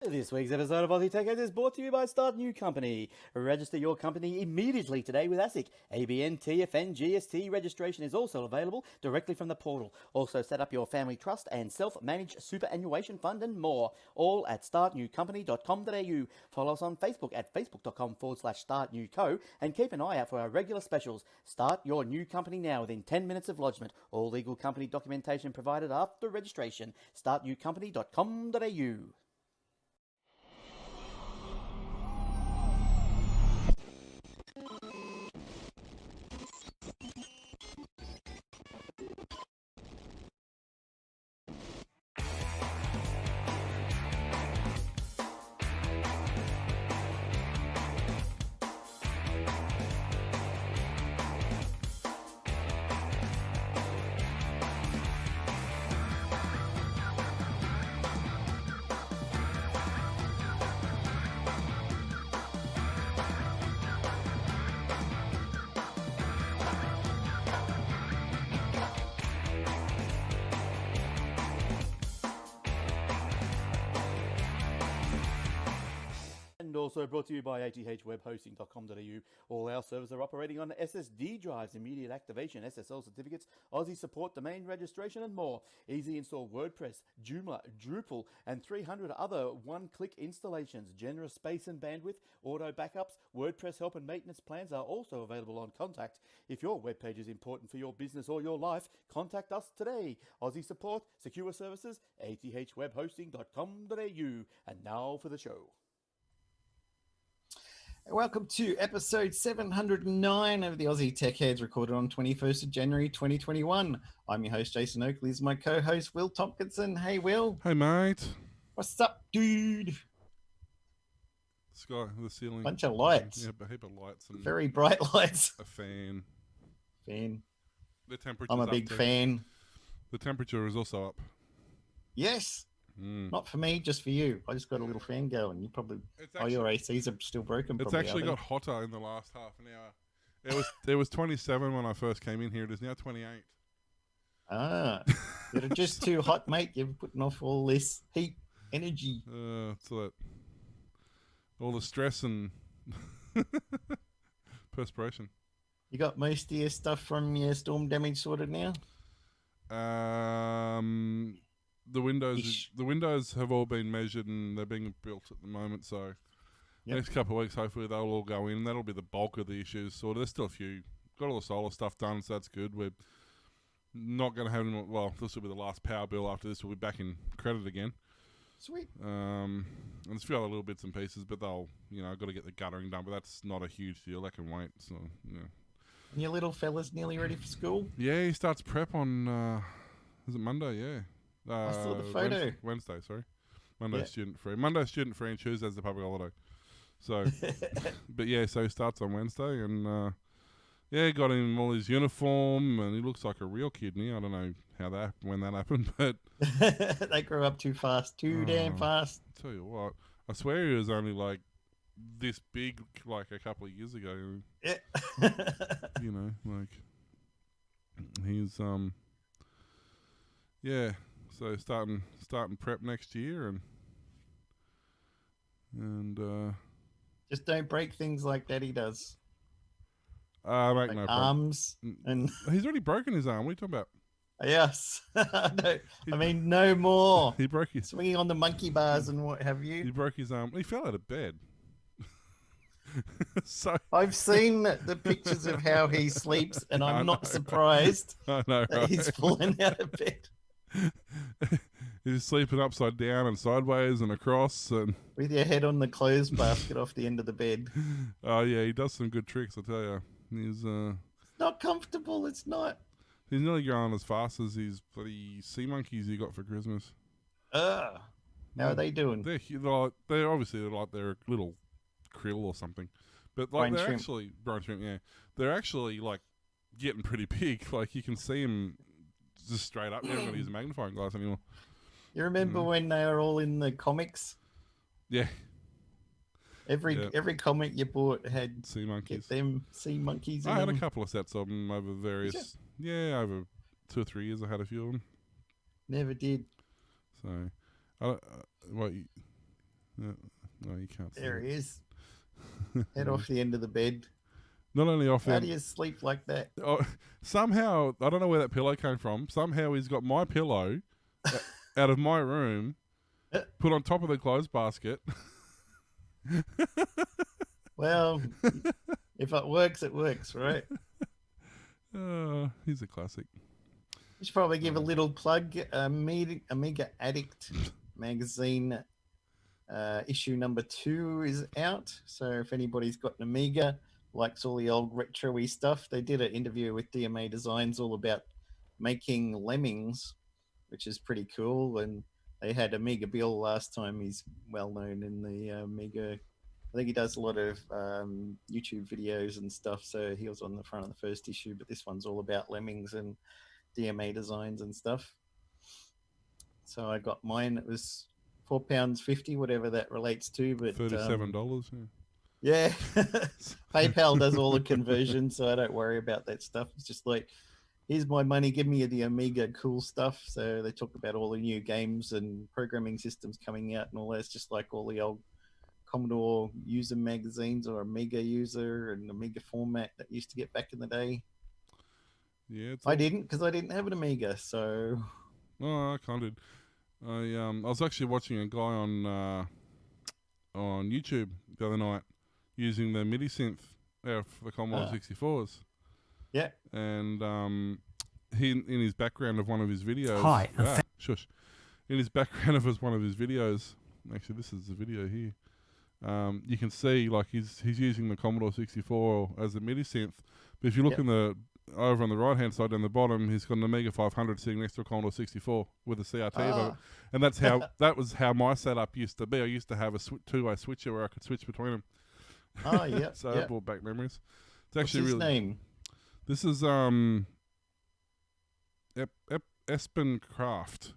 This week's episode of Aussie Tech Heads is brought to you by Start New Company. Register your company immediately today with ASIC. ABN, TFN, GST registration is also available directly from the portal. Also set up your family trust and self-managed superannuation fund and more. All at startnewcompany.com.au. Follow us on Facebook at facebook.com/startnewco and keep an eye out for our regular specials. Start your new company now within 10 minutes of lodgement. All legal company documentation provided after registration. startnewcompany.com.au. And also brought to you by athwebhosting.com.au. All our servers are operating on SSD drives, immediate activation, SSL certificates, Aussie support, domain registration, and more. Easy install WordPress, Joomla, Drupal, and 300 other one-click installations. Generous space and bandwidth, auto backups, WordPress help and maintenance plans are also available on Contact. If your webpage is important for your business or your life, contact us today. Aussie support, secure services, athwebhosting.com.au. And now for the show. Welcome to episode 709 of the Aussie Tech Heads, recorded on 21st of January 2021. I'm your host, Jason Oakley. This is my co-host, Will Tompkinson. Hey, Will. Hey, mate. What's up, dude? Sky, the ceiling. Bunch of lights. Yeah, a heap of lights. And very bright lights. A fan. The temperature's I'm a big fan. The temperature is also up. Yes. Not for me, just for you. I just got a little fan going. You probably... your ACs are still broken. It's actually got hotter in the last half an hour. It was 27 when I first came in here. It is now 28. You're just too hot, mate. You're putting off all this heat, energy. It's all the stress and perspiration. You got most of your stuff from your storm damage sorted now? The windows have all been measured and they're being built at the moment. So next couple of weeks, hopefully they'll all go in. That'll be the bulk of the issues. So there's still a few. Got all the solar stuff done, so that's good. We're not going to have any more. Well, this will be the last power bill. After this, we'll be back in credit again. Sweet. And there's a few other little bits and pieces, but they'll, got to get the guttering done. But that's not a huge deal. That can wait. So And your little fella's nearly ready for school? Yeah, he starts prep on. Is it Monday? Yeah. I saw the photo. Wednesday, sorry. Monday's student free. Monday's student free and Tuesday's the public holiday. So, but yeah, so he starts on Wednesday and got him all his uniform and he looks like a real kid now. I don't know when that happened, but they grew up too fast, damn fast. I'll tell you what, I swear he was only like this big like a couple of years ago. Yeah. He's so starting prep next year and just don't break things like Daddy does. Like no arms and he's already broken his arm. What are you talking about? Yes. No more. He broke his swinging on the monkey bars and what have you. He broke his arm. He fell out of bed. So I've seen the pictures of how he sleeps, and I'm not surprised that he's fallen out of bed. He's sleeping upside down and sideways and across and with your head on the clothes basket off the end of the bed. Oh yeah, he does some good tricks, I tell you. He's it's not comfortable. It's not. He's nearly going as fast as these bloody sea monkeys you got for Christmas. How are they doing? They're obviously like they're little krill or something, but like brine shrimp. Yeah, they're actually like getting pretty big. Like you can see them. Just straight up, you don't use a magnifying glass anymore. You remember when they were all in the comics? Yeah. Every comic you bought had sea monkeys. Sea monkeys. I had a couple of sets of them over various. Yeah, over 2 or 3 years, I had a few of them. Never did. So, what? Yeah. No, you can't see There it. he is. Head off the end of the bed. Not only off How him. do you sleep like that? Oh, somehow, I don't know where that pillow came from. Somehow he's got my pillow out of my room, put on top of the clothes basket. Well, if it works, right? He's a classic. We should probably give a little plug. Amiga Addict magazine issue number 2 is out. So if anybody's got an Amiga, likes all the old retro-y stuff, they did an interview with DMA Designs all about making lemmings, which is pretty cool. And they had Amiga Bill last time. He's well known in the Amiga. I think he does a lot of YouTube videos and stuff. So he was on the front of the first issue, but this one's all about lemmings and DMA Designs and stuff. So I got mine. It was £4.50, whatever that relates to. But $37. Yeah. PayPal does all the conversion, so I don't worry about that stuff. It's just like, here's my money, give me the Amiga cool stuff. So they talk about all the new games and programming systems coming out and all that. It's just like all the old Commodore user magazines or Amiga user and Amiga format that used to get back in the day. Yeah, I didn't, because I didn't have an Amiga, so... Oh, I kind of did. I was actually watching a guy on YouTube the other night using the MIDI synth for the Commodore 64s. Yeah. And he, in his background of one of his videos... Hi. Shush. In his background of one of his videos... Actually, this is the video here. You can see, like, he's using the Commodore 64 as a MIDI synth. But if you look in the... Over on the right-hand side down the bottom, he's got an Amiga 500 sitting next to a Commodore 64 with a CRT above it. And that's how that was how my setup used to be. I used to have a two-way switcher where I could switch between them. Oh, yeah. So that brought back memories. It's actually What's his really name? This is Espenkraft.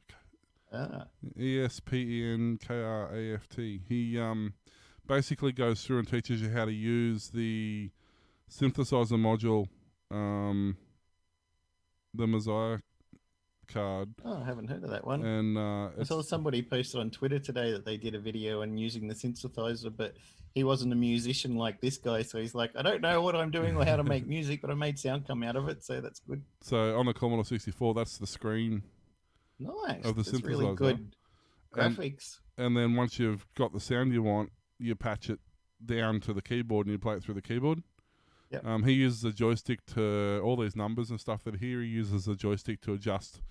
ESPENKRAFT. He basically goes through and teaches you how to use the synthesizer module, the Messiah card. Oh, I haven't heard of that one. And I saw somebody posted on Twitter today that they did a video on using the synthesizer, but he wasn't a musician like this guy, so he's like, I don't know what I'm doing or how to make music, but I made sound come out of it, so that's good. So on the Commodore 64, that's the screen. Nice. Of the that's synthesizer. Really good graphics. And then once you've got the sound you want, you patch it down to the keyboard and you play it through the keyboard. Yep. He uses a joystick to all these numbers and stuff that here he uses a joystick to adjust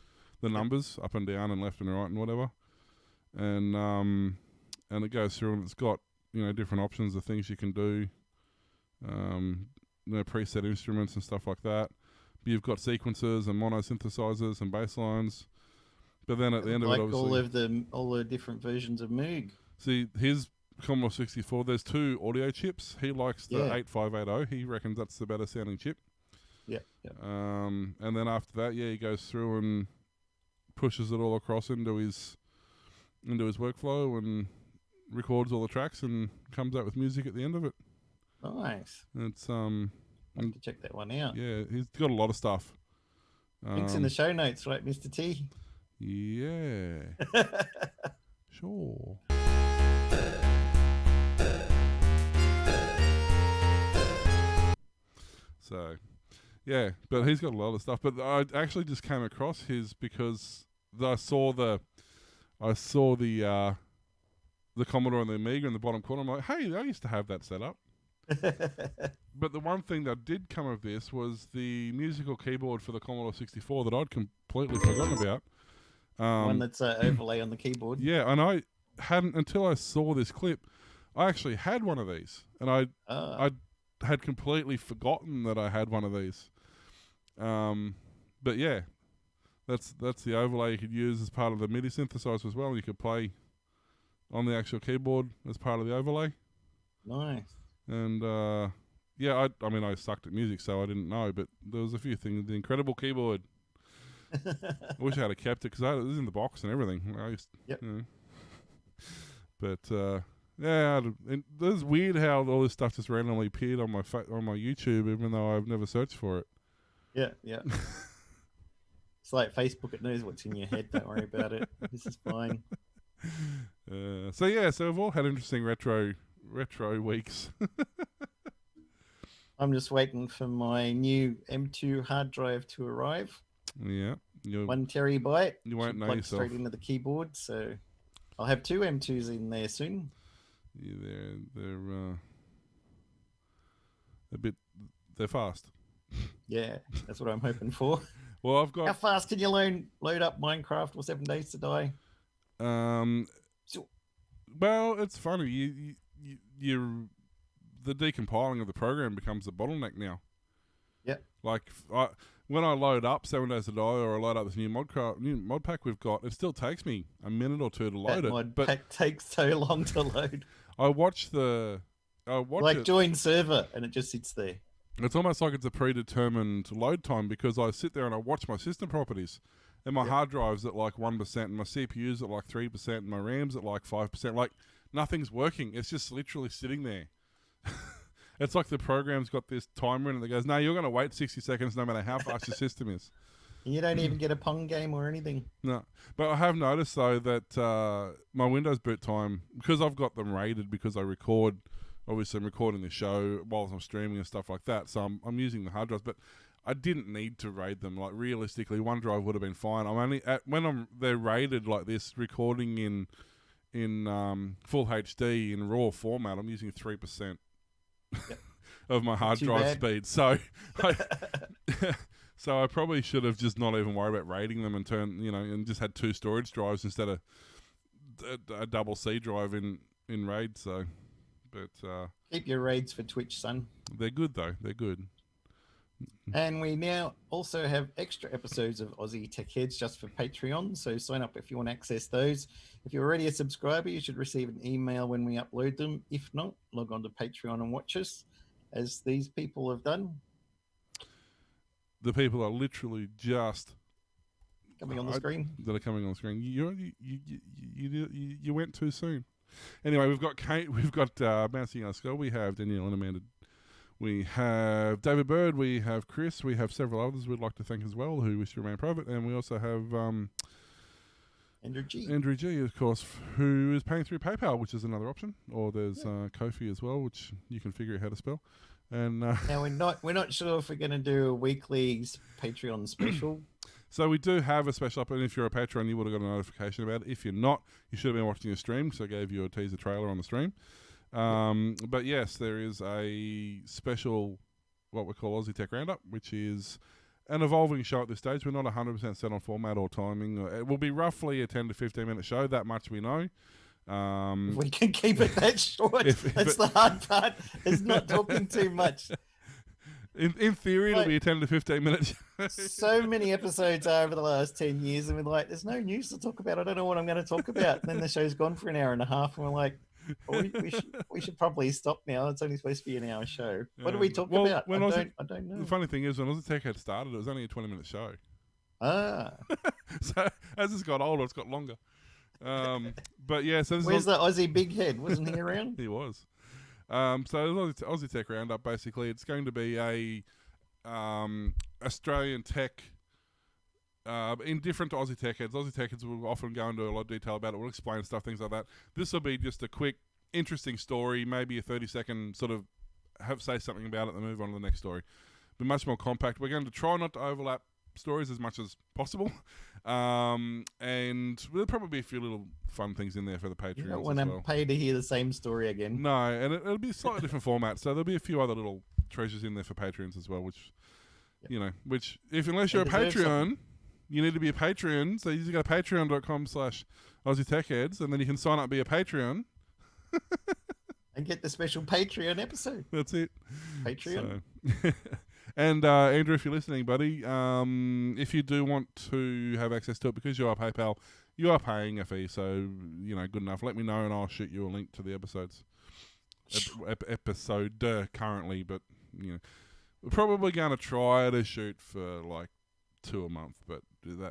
the numbers up and down and left and right and whatever. And it goes through and it's got, different options of things you can do. Preset instruments and stuff like that. But you've got sequencers and mono synthesizers and bass lines. But then at the end of it, obviously... all the different versions of Moog. See, his Commodore 64, there's 2 audio chips. He likes the 8580. He reckons that's the better sounding chip. Yeah. And then after that, he goes through and pushes it all across into his workflow and records all the tracks and comes out with music at the end of it. Nice. It's I have to check that one out. Yeah, he's got a lot of stuff. Links in the show notes, right, Mr. T? Yeah. Sure. So, yeah, but he's got a lot of stuff. But I actually just came across his because I saw the Commodore and the Amiga in the bottom corner. I'm like, hey, I used to have that set up. But the one thing that did come of this was the musical keyboard for the Commodore 64 that I'd completely forgotten about. One that's overlay on the keyboard. Yeah, and I hadn't until I saw this clip. I actually had one of these, and I had completely forgotten that I had one of these. But yeah, that's the overlay you could use as part of the MIDI synthesizer as well. You could play on the actual keyboard as part of the overlay. Nice. And I sucked at music, so I didn't know. But there was a few things. The incredible keyboard. I wish I had kept it because it was in the box and everything. But it was weird how all this stuff just randomly appeared on my YouTube, even though I've never searched for it. Yeah. It's like Facebook; it knows what's in your head. Don't worry about it. This is fine. So we've all had interesting retro weeks. I'm just waiting for my new M2 hard drive to arrive. Yeah. 1 terabyte. You won't know plug yourself. straight into the keyboard, so I'll have 2 M2s in there soon. Yeah, they're fast. Yeah, that's what I'm hoping for. Well, I've got. How fast can you load up Minecraft or 7 Days to Die? Well, it's funny. You the decompiling of the program becomes the bottleneck now. Yep. Like when I load up 7 Days to Die or I load up this new mod pack we've got, it still takes me a minute or two to load it. Mod pack takes so long to load. I watch like join server and it just sits there. It's almost like it's a predetermined load time because I sit there and I watch my system properties. And my hard drive's at like 1%, and my CPU's at like 3%, and my RAM's at like 5%. Like, nothing's working. It's just literally sitting there. It's like the program's got this timer in it that goes, no, you're going to wait 60 seconds no matter how fast your system is. And you don't even get a Pong game or anything. No. But I have noticed, though, that my Windows boot time, because I've got them rated because I record, obviously I'm recording the show while I'm streaming and stuff like that, so I'm using the hard drives, but I didn't need to raid them. Like, realistically, one drive would have been fine. I'm only they're rated like this, recording in full HD in RAW format. I'm using 3% of my hard drive speed. So, so I probably should have just not even worried about raiding them and just had 2 storage drives instead of a double C drive in RAID. So, but keep your raids for Twitch, son. They're good though. They're good. And we now also have extra episodes of Aussie Tech Heads just for Patreon, so sign up if you want to access those. If you're already a subscriber, you should receive an email when we upload them. If not, log on to Patreon and watch us, as these people have done. The people are literally just coming on the screen. That are coming on the screen. You went too soon. Anyway, we've got Kate, we've got Bouncing Our Skull, we have Danielle and Amanda. We have David Bird, we have Chris, we have several others we'd like to thank as well who wish to remain private, and we also have Andrew G. Andrew G, of course, who is paying through PayPal, which is another option, or there's Ko-fi as well, which you can figure out how to spell. And now we're not sure if we're going to do a weekly Patreon special. So we do have a special up, and if you're a patron, you would have got a notification about it. If you're not, you should have been watching a stream, because I gave you a teaser trailer on the stream. But yes, there is a special, what we call Aussie Tech Roundup, which is an evolving show at this stage. We're not 100% set on format or timing. It will be roughly a 10 to 15 minute show, that much we know. We can keep it that short. That's the hard part, is not talking too much. In theory, it'll be a 10 to 15 minute show. So many episodes over the last 10 years, and we're like, there's no news to talk about. I don't know what I'm going to talk about. And then the show's gone for an hour and a half, and we're like, we should probably stop now. It's only supposed to be an hour show. What do we talk about? I don't know. The funny thing is, when Aussie Tech had started, it was only a 20-minute show. So as it's got older, it's got longer. But yeah, so where's the Aussie big head? Wasn't he around? He was. So Aussie Tech Roundup, basically, it's going to be a Australian tech. Indifferent to Aussie Tech Heads. Aussie Tech Heads will often go into a lot of detail about it. We'll explain stuff, things like that. This will be just a quick, interesting story, maybe a 30-second sort of say something about it and move on to the next story. Be much more compact. We're going to try not to overlap stories as much as possible. And there'll probably be a few little fun things in there for the Patreons. You don't want to pay to hear the same story again. No, and it'll be a slightly different format. So there'll be a few other little treasures in there for Patreons as well, which, unless you're a Patreon, you need to be a Patreon. So you just go to patreon.com/Aussie Tech Heads, and then you can sign up and be a Patreon. And get the special Patreon episode. That's it. Patreon. So. And Andrew, if you're listening, buddy, if you do want to have access to it, because you are PayPal, you are paying a fee. So, good enough. Let me know and I'll shoot you a link to the episodes. Episode currently, but, we're probably going to try to shoot for like 2 a month, but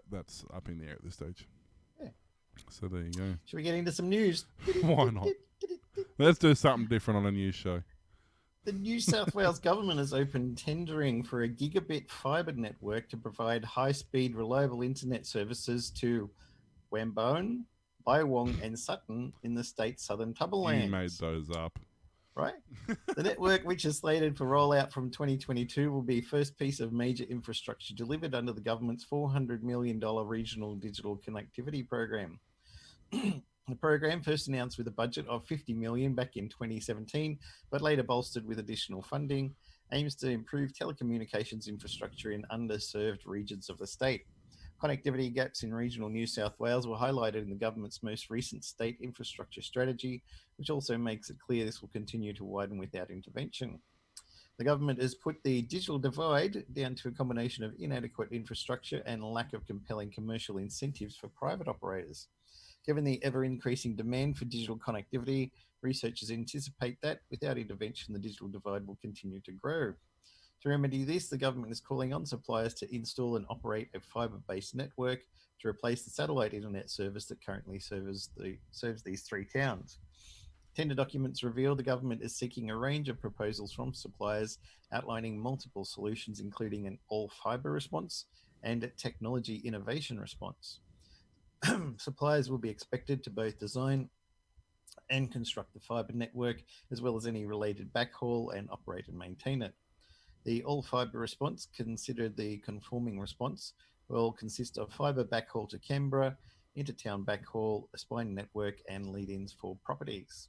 that's up in the air at this stage. Yeah. So there you go. Should we get into some news? Why not? Let's do something different on a news show. The New South Wales government has opened tendering for a gigabit fibre network to provide high-speed, reliable internet services to Wambone, Bywong, and Sutton in the state's southern Tablelands. You made those up. Right? The network, which is slated for rollout from 2022, will be first piece of major infrastructure delivered under the government's $400 million regional digital connectivity program. The program, first announced with a budget of $50 million back in 2017, but later bolstered with additional funding, aims to improve telecommunications infrastructure in underserved regions of the state. Connectivity gaps in regional New South Wales were highlighted in the government's most recent state infrastructure strategy, which also makes it clear this will continue to widen without intervention. The government has put the digital divide down to a combination of inadequate infrastructure and lack of compelling commercial incentives for private operators. Given the ever-increasing demand for digital connectivity, researchers anticipate that without intervention, the digital divide will continue to grow. To remedy this, the government is calling on suppliers to install and operate a fibre-based network to replace the satellite internet service that currently serves these three towns. Tender documents reveal the government is seeking a range of proposals from suppliers outlining multiple solutions, including an all-fibre response and a technology innovation response. Suppliers will be expected to both design and construct the fibre network, as well as any related backhaul, and operate and maintain it. The all-fibre response, considered the conforming response, will consist of fibre backhaul to Canberra, intertown backhaul, a spine network, and lead-ins for properties.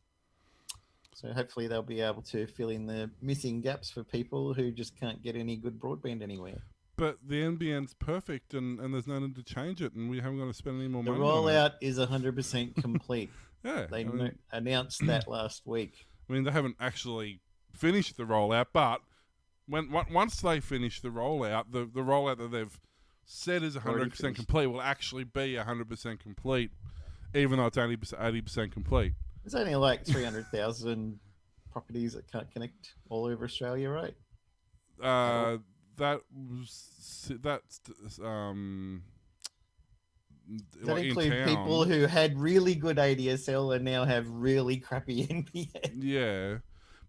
So hopefully they'll be able to fill in the missing gaps for people who just can't get any good broadband anywhere. But the NBN's perfect, and there's no need to change it, and we haven't got to spend any more money. The rollout is 100% complete. Yeah, They announced that last week. I mean, they haven't actually finished the rollout, but once they finish the rollout, the rollout that they've said is 100% complete will actually be 100% complete, even though it's only 80% complete. There's only like 300,000 properties that can't connect all over Australia, right? That include people who had really good ADSL and now have really crappy NBN. Yeah,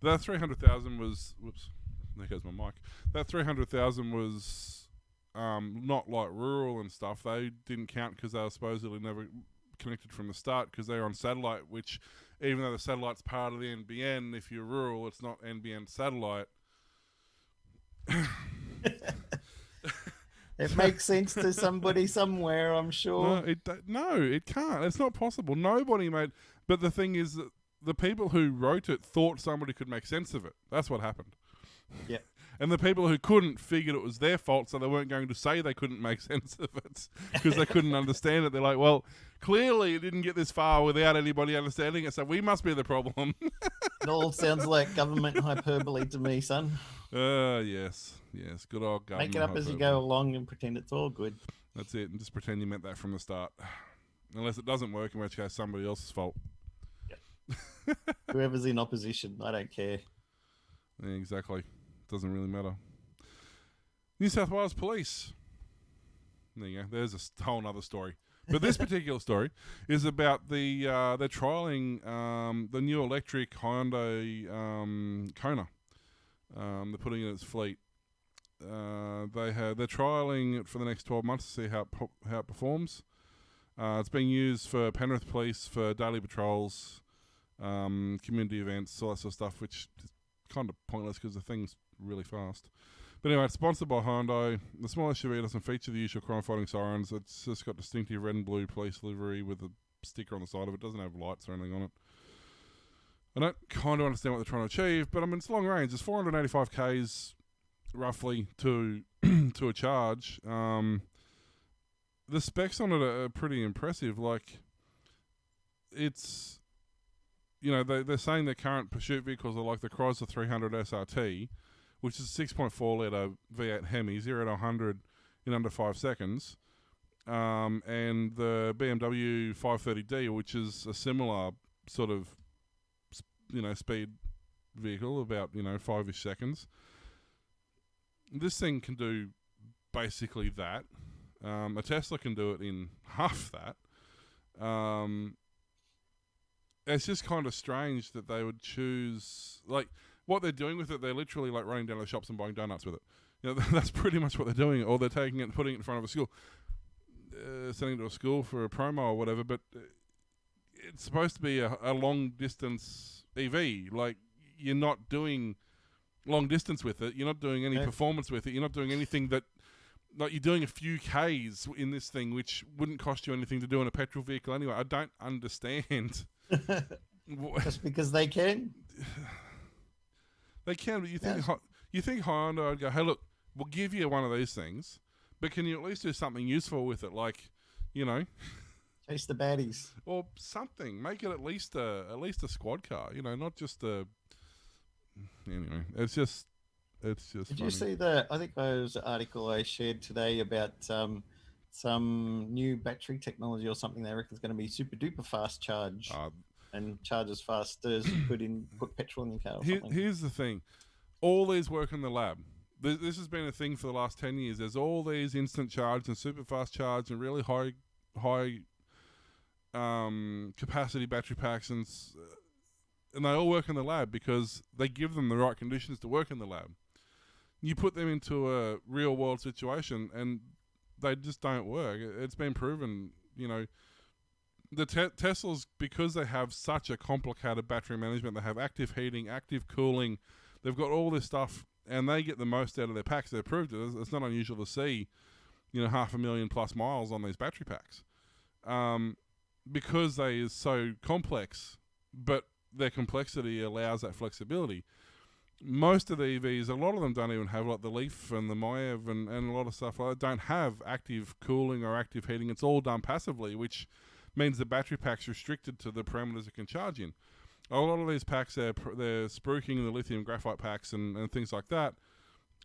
but that 300,000 was. Whoops, there goes my mic. That 300,000 was not like rural and stuff. They didn't count because they were supposedly never connected from the start because they're on satellite. Which, even though the satellite's part of the NBN, if you're rural, it's not NBN satellite. It makes sense to somebody somewhere, I'm sure. No, it can't. It's not possible. Nobody made... But the thing is that the people who wrote it thought somebody could make sense of it. That's what happened. Yeah. And the people who couldn't figured it was their fault, so they weren't going to say they couldn't make sense of it because they couldn't understand it. They're like, well, clearly it didn't get this far without anybody understanding it, so we must be the problem. It all sounds like government hyperbole to me, son. Yes. Good old government. Make it up as you go along and pretend it's all good. That's it. And just pretend you meant that from the start. Unless it doesn't work, in which case somebody else's fault. Yeah. Whoever's in opposition, I don't care. Yeah, exactly. Doesn't really matter. New South Wales Police. There you go. There's a whole other story. But this particular story is about they're trialling the new electric Hyundai Kona. They're putting it in its fleet. They're trialling it for the next 12 months to see how it performs. It's being used for Penrith Police for daily patrols, community events, all that sort of stuff, which is kind of pointless because the thing's really fast. But anyway, it's sponsored by Hyundai. The small SUV doesn't feature the usual crime-fighting sirens. It's just got distinctive red and blue police livery with a sticker on the side of it. It doesn't have lights or anything on it. I don't kind of understand what they're trying to achieve, but I mean, it's long range. It's 485 k's roughly to a charge. The specs on it are pretty impressive. Like, it's, you know, they're saying their current pursuit vehicles are like the Chrysler 300 SRT, which is a 6.4 litre V8 Hemi, 0 to 100 in under 5 seconds, and the BMW 530D, which is a similar sort of, speed vehicle, about, 5-ish seconds. This thing can do basically that. A Tesla can do it in half that. It's just kind of strange that they would choose, like, what they're doing with it. They're literally like running down the shops and buying donuts with it. That's pretty much what they're doing. Or they're taking it and putting it in front of a school, sending it to a school for a promo or whatever. But it's supposed to be a long distance EV. Like, you're not doing long distance with it. You're not doing any performance with it. You're not doing anything that, like, you're doing a few Ks in this thing, which wouldn't cost you anything to do in a petrol vehicle anyway. I don't understand. Just because they can? They can, but you think Honda would go, hey, look, we'll give you one of these things, but can you at least do something useful with it? Like, you know, chase the baddies or something. Make it at least a squad car. You know, not just a. Anyway, it's just. Did funny. You see the? I think there was an article I shared today about some new battery technology or something. They reckon is going to be super duper fast charge and charge as fast as you put petrol in your car. Or something. Here's the thing: all these work in the lab. This has been a thing for the last 10 years. There's all these instant charge and super fast charge and really high capacity battery packs, and they all work in the lab because they give them the right conditions to work in the lab. You put them into a real world situation and they just don't work. It's been proven, you know, the Teslas, because they have such a complicated battery management, they have active heating, active cooling, they've got all this stuff, and they get the most out of their packs. They've proved it. It's not unusual to see, you know, 500,000 plus miles on these battery packs, because they are so complex, but their complexity allows that flexibility. Most of the EVs, a lot of them don't even have, like the Leaf and the Mayev and a lot of stuff like that, don't have active cooling or active heating. It's all done passively, which means the battery pack's restricted to the parameters it can charge in. A lot of these packs, they're spruiking the lithium graphite packs and things like that,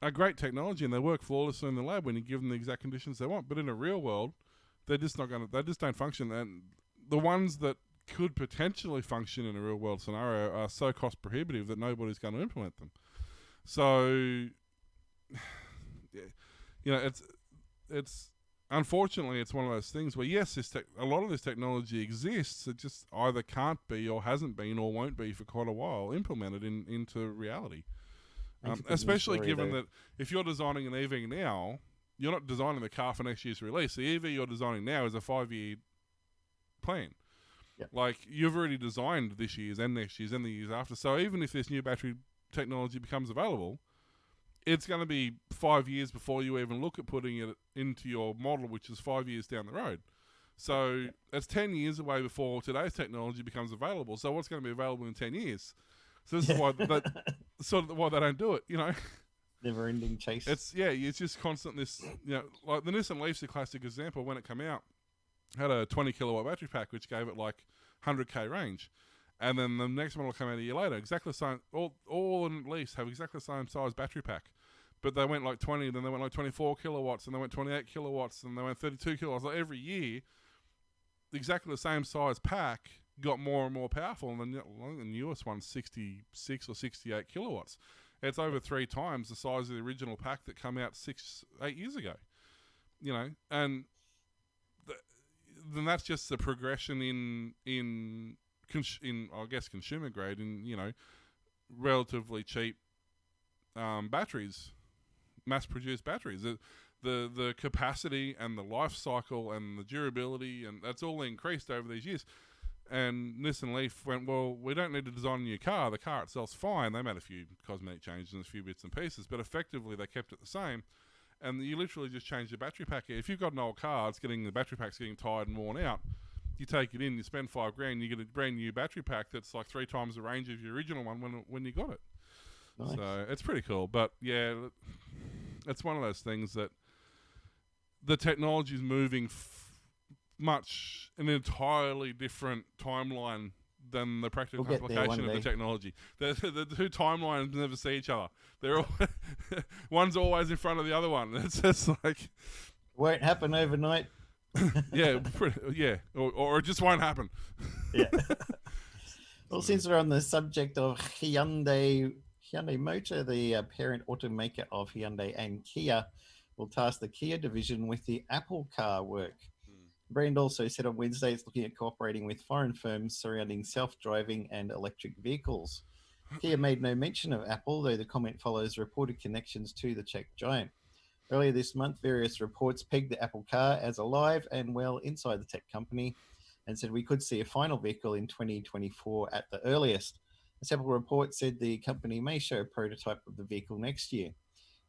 are great technology, and they work flawlessly in the lab when you give them the exact conditions they want. But in a real world, they're just not going to. They just don't function. And the ones that could potentially function in a real world scenario are so cost prohibitive that nobody's going to implement them. So, you know, it's unfortunately, it's one of those things where, yes, a lot of this technology exists. It just either can't be or hasn't been or won't be for quite a while implemented into reality. Especially given that if you're designing an EV now, you're not designing the car for next year's release. The EV you're designing now is a 5-year plan. Yep. Like, you've already designed this year's and next year's and the years after. So even if this new battery technology becomes available, it's going to be 5 years before you even look at putting it into your model, which is 5 years down the road. So it's 10 years away before today's technology becomes available. So what's going to be available in 10 years? So this is why why they don't do it, you know. Never-ending chase. It's just constant this, you know, like the Nissan Leaf's a classic example. When it came out, had a 20 kilowatt battery pack, which gave it like 100k range. And then the next model came out a year later, exactly the same. All in Leafs have exactly the same size battery pack, but they went like 20, then they went like 24 kilowatts, and they went 28 kilowatts, and they went 32 kilowatts. Like every year, exactly the same size pack got more and more powerful, and the newest one's 66 or 68 kilowatts. It's over 3 times the size of the original pack that came out 8 years ago. You know, and then that's just the progression in I guess consumer grade, in, you know, relatively cheap batteries, mass produced batteries. The capacity and the life cycle and the durability, and that's all increased over these years. And Nissan Leaf went, well, we don't need to design a new car. The car itself's fine. They made a few cosmetic changes and a few bits and pieces, but effectively they kept it the same. And you literally just change the battery pack. If you've got an old car, the battery pack's getting tired and worn out, you take it in, you spend $5,000, you get a brand new battery pack that's like 3 times the range of your original one when you got it. Nice. So it's pretty cool. But yeah, it's one of those things that the technology is moving much an entirely different timeline than the practical application of the technology. The two timelines never see each other. They're all one's always in front of the other one. It's just like, won't happen overnight. or it just won't happen. Yeah. Well, since we're on the subject of Hyundai Motor, the parent automaker of Hyundai and Kia, will task the Kia division with the Apple Car work. The brand also said on Wednesday it's looking at cooperating with foreign firms surrounding self-driving and electric vehicles. Kia made no mention of Apple, though the comment follows reported connections to the Czech giant. Earlier this month, various reports pegged the Apple Car as alive and well inside the tech company. and said we could see a final vehicle in 2024 at the earliest. A several report said the company may show a prototype of the vehicle next year.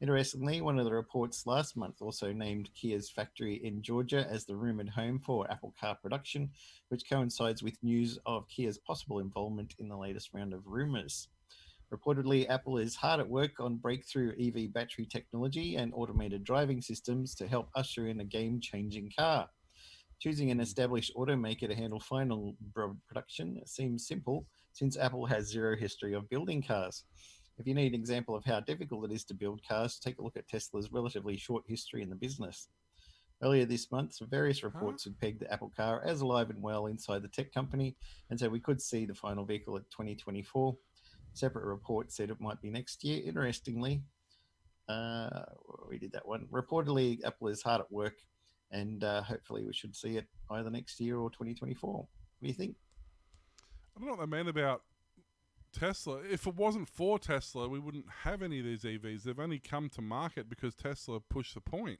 Interestingly, one of the reports last month also named Kia's factory in Georgia as the rumoured home for Apple car production, which coincides with news of Kia's possible involvement in the latest round of rumours. Reportedly, Apple is hard at work on breakthrough EV battery technology and automated driving systems to help usher in a game-changing car. Choosing an established automaker to handle final production seems simple, since Apple has zero history of building cars. If you need an example of how difficult it is to build cars, take a look at Tesla's relatively short history in the business. Earlier this month, various reports had pegged the Apple car as alive and well inside the tech company, and so we could see the final vehicle at 2024. Separate report said it might be next year. Interestingly, we did that one. Reportedly, Apple is hard at work, and hopefully we should see it either next year or 2024. What do you think? I don't know what they mean about Tesla. If it wasn't for Tesla, we wouldn't have any of these EVs. They've only come to market because Tesla pushed the point.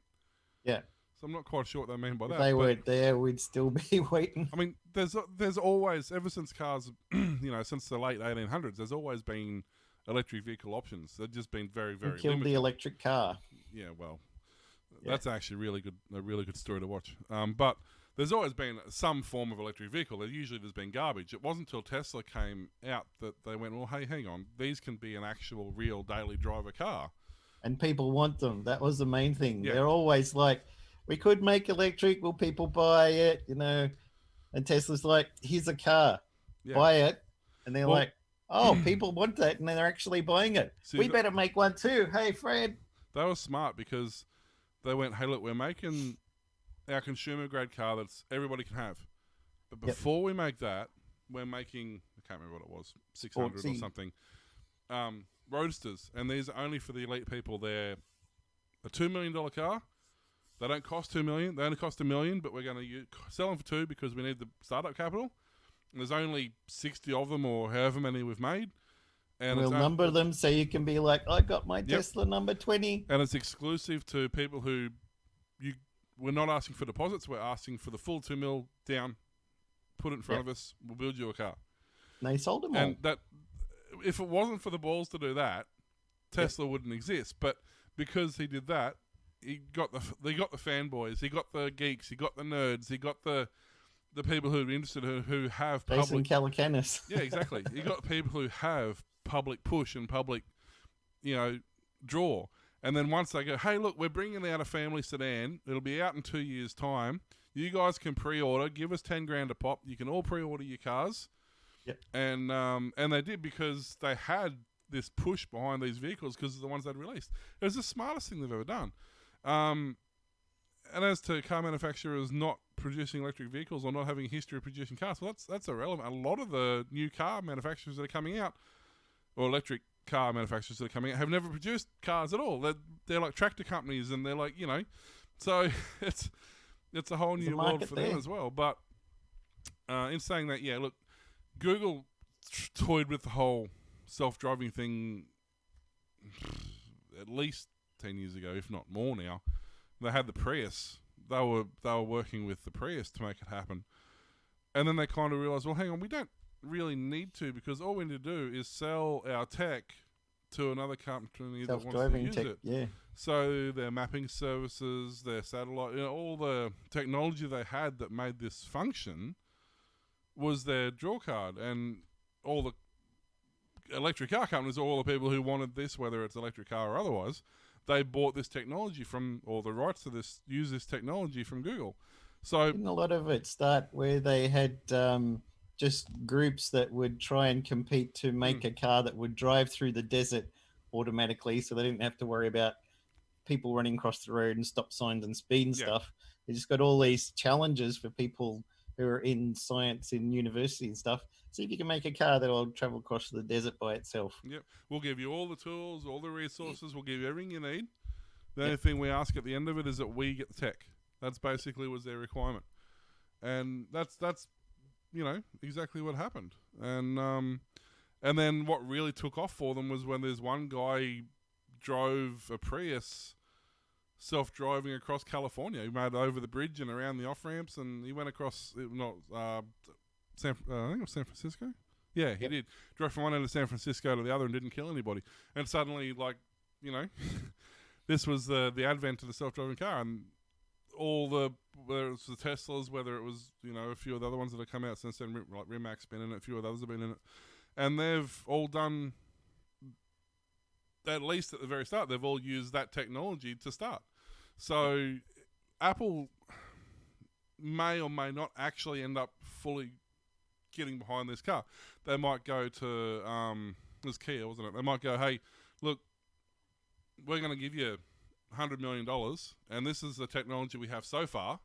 Yeah. So I'm not quite sure what they mean by that. If they weren't there, we'd still be waiting. I mean, there's always, ever since cars, since the late 1800s, there's always been electric vehicle options. They've just been very, very killed limited. the electric car. Yeah, well, that's actually a really good story to watch. But there's always been some form of electric vehicle. There usually has been garbage. It wasn't until Tesla came out that they went, well, hey, hang on, these can be an actual real daily driver car. And people want them. That was the main thing. Yeah. They're always like, we could make electric, will people buy it? And Tesla's like, here's a car, buy it. And they're like, oh, people want that, and they're actually buying it. We better make one too. Hey, Fred. They were smart because they went, hey, look, we're making our consumer-grade car that everybody can have. But before we make that, we're making, I can't remember what it was, 600 or something, Roadsters. And these are only for the elite people. They're a $2 million car. They don't cost $2 million. They only cost $1 million, but we're going to sell them for $2 million because we need the startup capital. And there's only 60 of them or however many we've made. And we'll number them so you can be like, I got my Tesla number 20. And it's exclusive to people who we're not asking for deposits. We're asking for the full $2 million down. Put it in front of us. We'll build you a car. And they sold them all. And that, if it wasn't for the balls to do that, Tesla wouldn't exist. But because he did that, he got the fanboys, he got the geeks, he got the nerds, he got the people who are interested, who have public... Jason Calacanis. Yeah, exactly. You got people who have public push and public, draw. And then once they go, hey, look, we're bringing out a family sedan. It'll be out in 2 years' time. You guys can pre-order. Give us $10,000 a pop. You can all pre-order your cars. Yep. And they did because they had this push behind these vehicles because of the ones they'd released. It was the smartest thing they've ever done. And as to car manufacturers not producing electric vehicles or not having a history of producing cars, well, that's irrelevant. A lot of the new car manufacturers that are coming out, or electric car manufacturers that are coming out, have never produced cars at all. They're like tractor companies, and they're like, so it's a whole new world for them as well. But in saying that, look, Google toyed with the whole self-driving thing at least 10 years ago, if not more now. They had the Prius. They were working with the Prius to make it happen. And then they kind of realized, well, hang on, we don't really need to, because all we need to do is sell our tech to another company that wants to use it. Yeah. So their mapping services, their satellite, all the technology they had that made this function was their draw card. And all the electric car companies, all the people who wanted this, whether it's electric car or otherwise, they bought this technology from, or the rights to this, use this technology from Google. So didn't a lot of it start where they had just groups that would try and compete to make a car that would drive through the desert automatically, so they didn't have to worry about people running across the road and stop signs and speed and stuff. They just got all these challenges for people who are in science in university and stuff. See if you can make a car that will travel across the desert by itself. Yep. We'll give you all the tools, all the resources. We'll give you everything you need. The only thing we ask at the end of it is that we get the tech. That's basically was their requirement. And that's exactly what happened. And then what really took off for them was when there's one guy drove a Prius self-driving across California. He made it over the bridge and around the off-ramps, and he went across, I think it was San Francisco? Yeah, he did. Drove from one end of San Francisco to the other and didn't kill anybody. And suddenly, this was the advent of the self-driving car, and all whether it was the Teslas, whether it was, a few of the other ones that have come out since then, like Rimac been in it, a few of the others have been in it, and they've all done, at least at the very start, they've all used that technology to start. So Apple may or may not actually end up fully getting behind this car. They might go to, it was Kia, wasn't it? They might go, hey, look, we're going to give you $100 million, and this is the technology we have so far.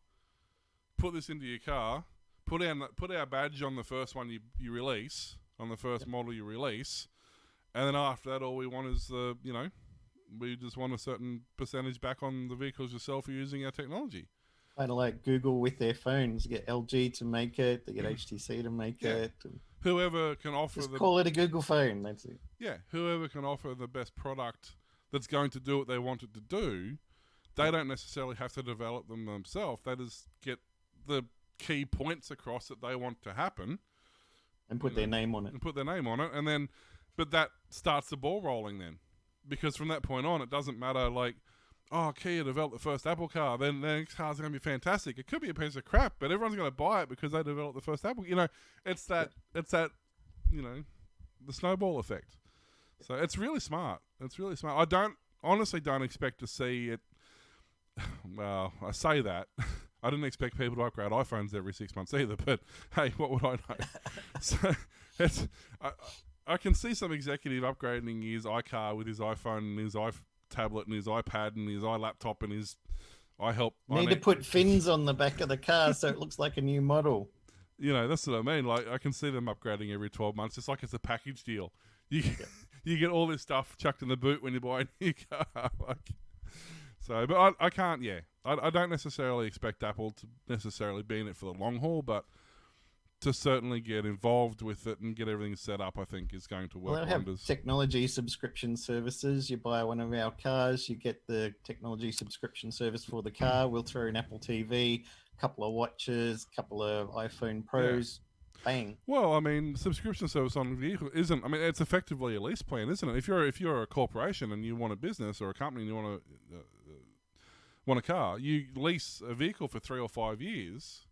Put this into your car. Put our badge on the first one you release, on the first model you release, and then after that, all we want is we just want a certain percentage back on the vehicles yourself for using our technology. Kind of like Google with their phones. They get LG to make it. They get HTC to make it. Whoever can offer call it a Google phone. That's it. Yeah, whoever can offer the best product that's going to do what they want it to do, they don't necessarily have to develop them themselves. They just get the key points across that they want to happen. And put their name on it. And then, but that starts the ball rolling then. Because from that point on, it doesn't matter Kia developed the first Apple car, then the next car's going to be fantastic. It could be a piece of crap, but everyone's going to buy it because they developed the first Apple. It's that, the snowball effect. So it's really smart. I honestly don't expect to see it. Well, I say that. I didn't expect people to upgrade iPhones every 6 months either, but hey, what would I know? So I can see some executive upgrading his iCar with his iPhone and his tablet and his iPad and his iLaptop and his iHelp. Need to put fins on the back of the car so it looks like a new model. That's what I mean. I can see them upgrading every 12 months, just like it's a package deal. You get all this stuff chucked in the boot when you buy a new car. But I can't. Yeah, I don't necessarily expect Apple to necessarily be in it for the long haul, but to certainly get involved with it and get everything set up, I think is going to work wonders. Have technology subscription services. You buy one of our cars, you get the technology subscription service for the car. We'll throw an Apple TV, a couple of watches, a couple of iPhone Pros. Yeah. Bang. Well, I mean, subscription service on a vehicle isn't. I mean, it's effectively a lease plan, isn't it? If you're a corporation and you want a business or a company and you want a car, you lease a vehicle for 3 or 5 years.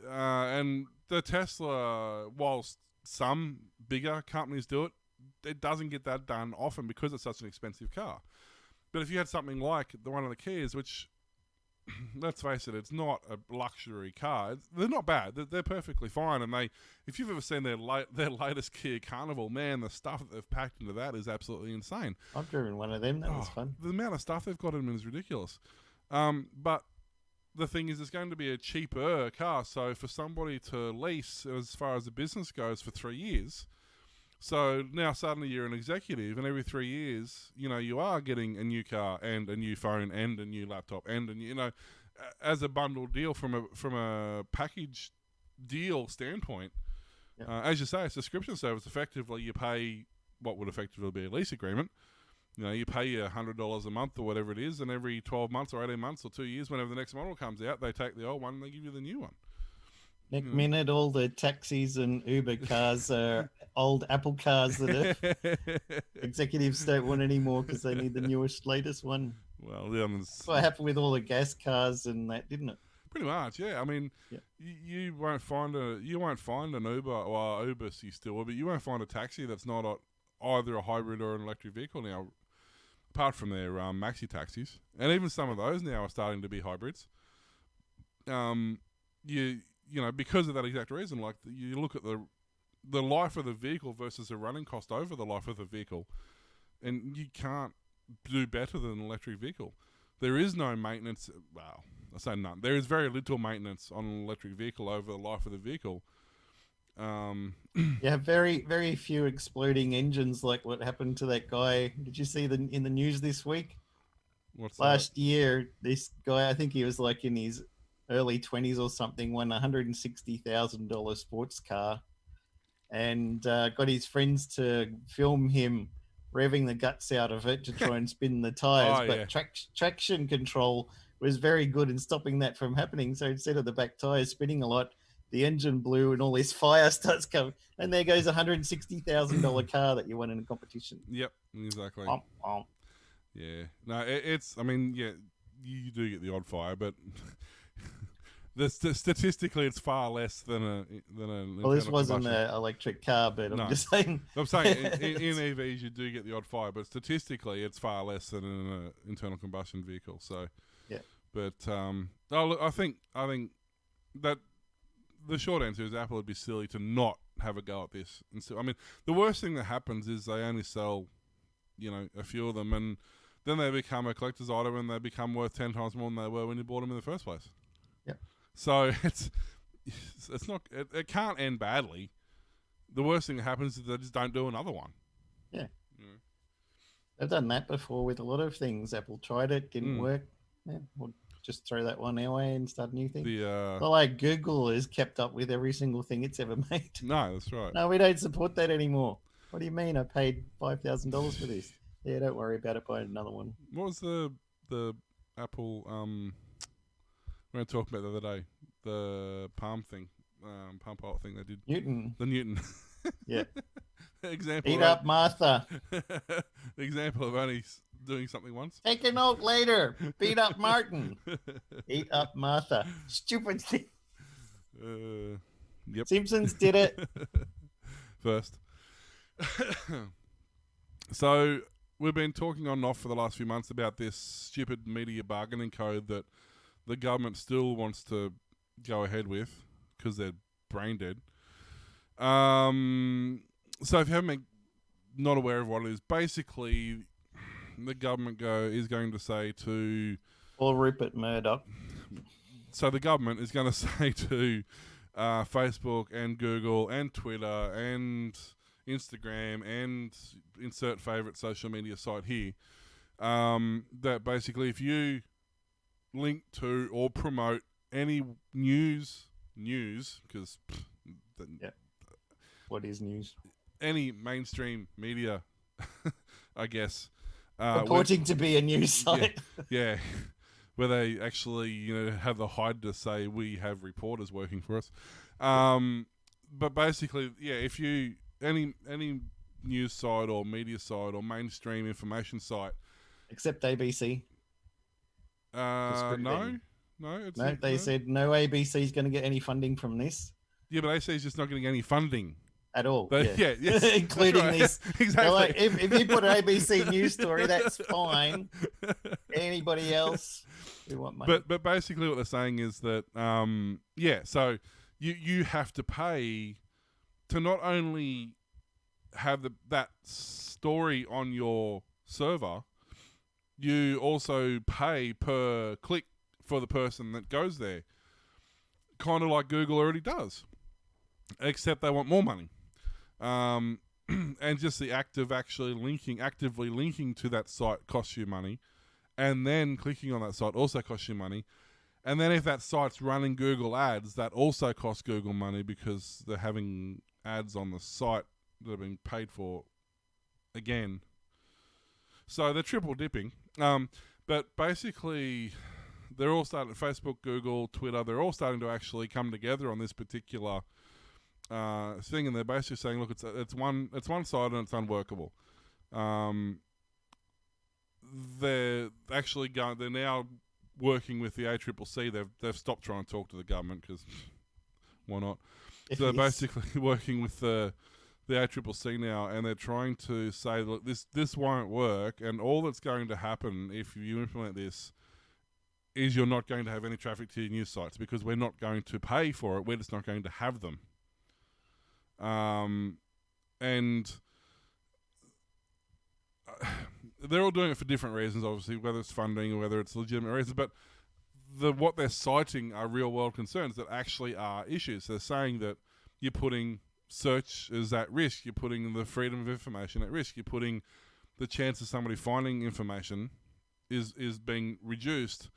And the Tesla, whilst some bigger companies do it, it doesn't get that done often because it's such an expensive car. But if you had something like the one of the Kias, which, let's face it, it's not a luxury car. They're not bad. They're perfectly fine. And if you've ever seen their latest Kia Carnival, man, the stuff that they've packed into that is absolutely insane. I've driven one of them. That was fun. The amount of stuff they've got in them is ridiculous. But the thing is, it's going to be a cheaper car. So for somebody to lease, as far as the business goes, for 3 years, so now suddenly you're an executive, and every 3 years, you are getting a new car and a new phone and a new laptop and as a bundled deal from a package deal standpoint. Yeah. As you say, a subscription service, effectively you pay what would effectively be a lease agreement. You pay $100 a month or whatever it is, and every 12 months or 18 months or 2 years, whenever the next model comes out, they take the old one and they give you the new one. Next minute, all the taxis and Uber cars are old Apple cars that executives don't want anymore because they need the newest, latest one. Well, that's what happened with all the gas cars and that, didn't it? Pretty much, yeah. I mean, you won't find an Uber or Uber, you still will, but you won't find a taxi that's not either a hybrid or an electric vehicle now. Apart from their maxi taxis, and even some of those now are starting to be hybrids. Because of that exact reason, you look at the life of the vehicle versus the running cost over the life of the vehicle, and you can't do better than an electric vehicle. There is no maintenance. Well, I say none. There is very little maintenance on an electric vehicle over the life of the vehicle. Yeah, very, very few exploding engines like what happened to that guy. Did you see in the news this week? Last year, this guy, I think he was in his early 20s or something, won a $160,000 sports car and got his friends to film him revving the guts out of it to try and spin the tires. But traction control was very good in stopping that from happening. So instead of the back tires spinning a lot, the engine blew and all this fire starts coming. And there goes a $160,000 car that you won in a competition. Yep, exactly. Yeah. No, you do get the odd fire, but statistically it's far less than a Well, this wasn't an electric car, but I'm just saying. I'm saying in EVs you do get the odd fire, but statistically it's far less than in an internal combustion vehicle. So, yeah. But I think that the short answer is Apple would be silly to not have a go at this. And so, I mean, the worst thing that happens is they only sell, a few of them, and then they become a collector's item, and they become worth 10 times more than they were when you bought them in the first place. Yeah. So it's not. It can't end badly. The worst thing that happens is they just don't do another one. Yeah. They've done that before with a lot of things. Apple tried it, didn't work. Yeah, we'll just throw that one away and start a new thing. Not like Google has kept up with every single thing it's ever made. No, that's right. No, we don't support that anymore. What do you mean? I paid $5,000 for this. Yeah, don't worry about it. Buy another one. What was the Apple we were talking about the other day? The palm thing, palm pilot thing they did. The Newton. Yeah. Example. Beat up Martha. The example of only doing something once. Take a note later. Beat up Martin. Beat up Martha. Stupid thing. Yep. Simpsons did it. First. So we've been talking on and off for the last few months about this stupid media bargaining code that the government still wants to go ahead with because they're brain dead. So if you haven't been not aware of what it is, basically the government is going to say to... Or Rupert Murdoch. So the government is going to say to Facebook and Google and Twitter and Instagram and insert favourite social media site here, that basically if you link to or promote any news, because... Yeah. What is news? Any mainstream media, I guess. Purporting to be a news site. Yeah. Where they actually, have the hide to say we have reporters working for us. But basically, if you any news site or media site or mainstream information site, except ABC. No. They said no ABC is going to get any funding from this. Yeah, but AC is just not getting any funding. At all. Yes. Including right. this. Exactly. Like, if you put an ABC news story, that's fine. Anybody else, we want money. But basically what they're saying is that, so you have to pay to not only have that story on your server, you also pay per click for the person that goes there. Kind of like Google already does. Except they want more money. And just the act of actively linking to that site costs you money. And then clicking on that site also costs you money. And then if that site's running Google ads, that also costs Google money because they're having ads on the site that are being paid for again. So they're triple dipping. But basically, they're all starting, Facebook, Google, Twitter, they're all starting to actually come together on this particular thing, and they're basically saying, look, it's one side and it's unworkable. They're now working with the ACCC. They've stopped trying to talk to the government because why not? So they're basically working with the ACCC now, and they're trying to say, look, this won't work, and all that's going to happen if you implement this is you're not going to have any traffic to your news sites because we're not going to pay for it. We're just not going to have them. And they're all doing it for different reasons, obviously, whether it's funding or whether it's legitimate reasons. But what they're citing are real-world concerns that actually are issues. They're saying that you're putting search is at risk. You're putting the freedom of information at risk. You're putting the chance of somebody finding information is being reduced,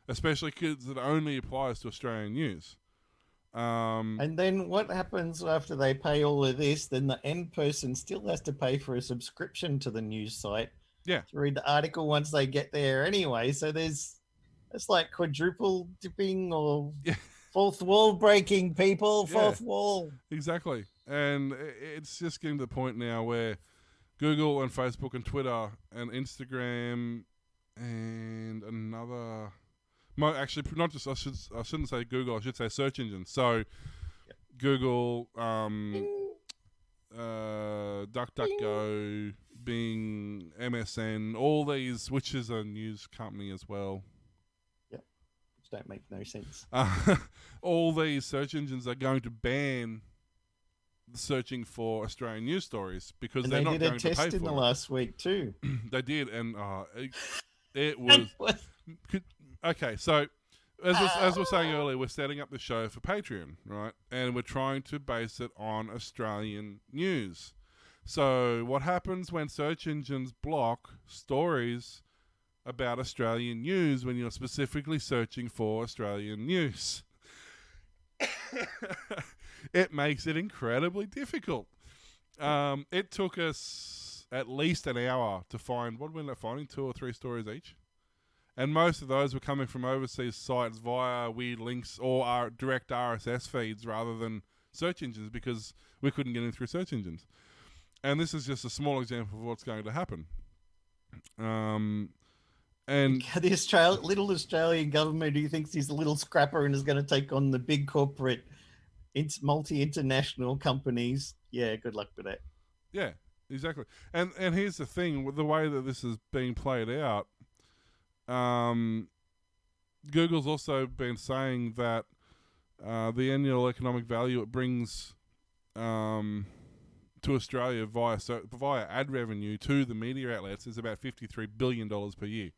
especially because it only applies to Australian news. And then what happens after they pay all of this? Then the end person still has to pay for a subscription to the news site Yeah. to read the article once they get there anyway. So it's like quadruple dipping or fourth wall breaking, people. Fourth wall. Exactly. And it's just getting to the point now where Google and Facebook and Twitter and Instagram and another... Actually, not just I shouldn't say Google. I should say search engines. So, Google, DuckDuckGo, Bing, MSN, all these, which is a news company as well. Yep, which don't make no sense. All these search engines are going to ban searching for Australian news stories because they're not going to pay for it. They did a test in the last week too. They did, and it was. Okay, so as we're saying earlier, we're setting up the show for Patreon, right? And we're trying to base it on Australian news. So what happens when search engines block stories about Australian news when you're specifically searching for Australian news? It makes it incredibly difficult. It took us at least an hour to find, what did we end up finding, 2 or 3 stories each? And most of those were coming from overseas sites via weird links or our direct RSS feeds rather than search engines because we couldn't get in through search engines. And this is just a small example of what's going to happen. And the little Australian government who thinks he's a little scrapper and is going to take on the big corporate multi-international companies. Yeah, good luck with that. Yeah, exactly. And here's the thing, with the way that this is being played out, Google's also been saying that the annual economic value it brings to Australia via ad revenue to the media outlets is about $53 billion per year.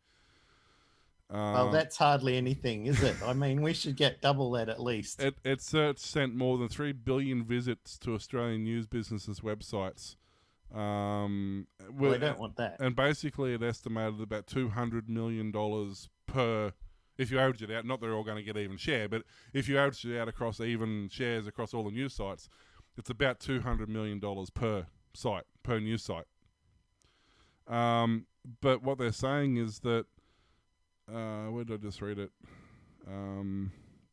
Well, that's hardly anything, is it? I mean, we should get double that at least. It sent more than 3 billion visits to Australian news businesses' websites. They don't want that. And basically it estimated about $200 million per, if you average it out, not they're all going to get even share, but if you average it out across even shares across all the news sites, it's about $200 million per site, per news site. But what they're saying is that, where did I just read it?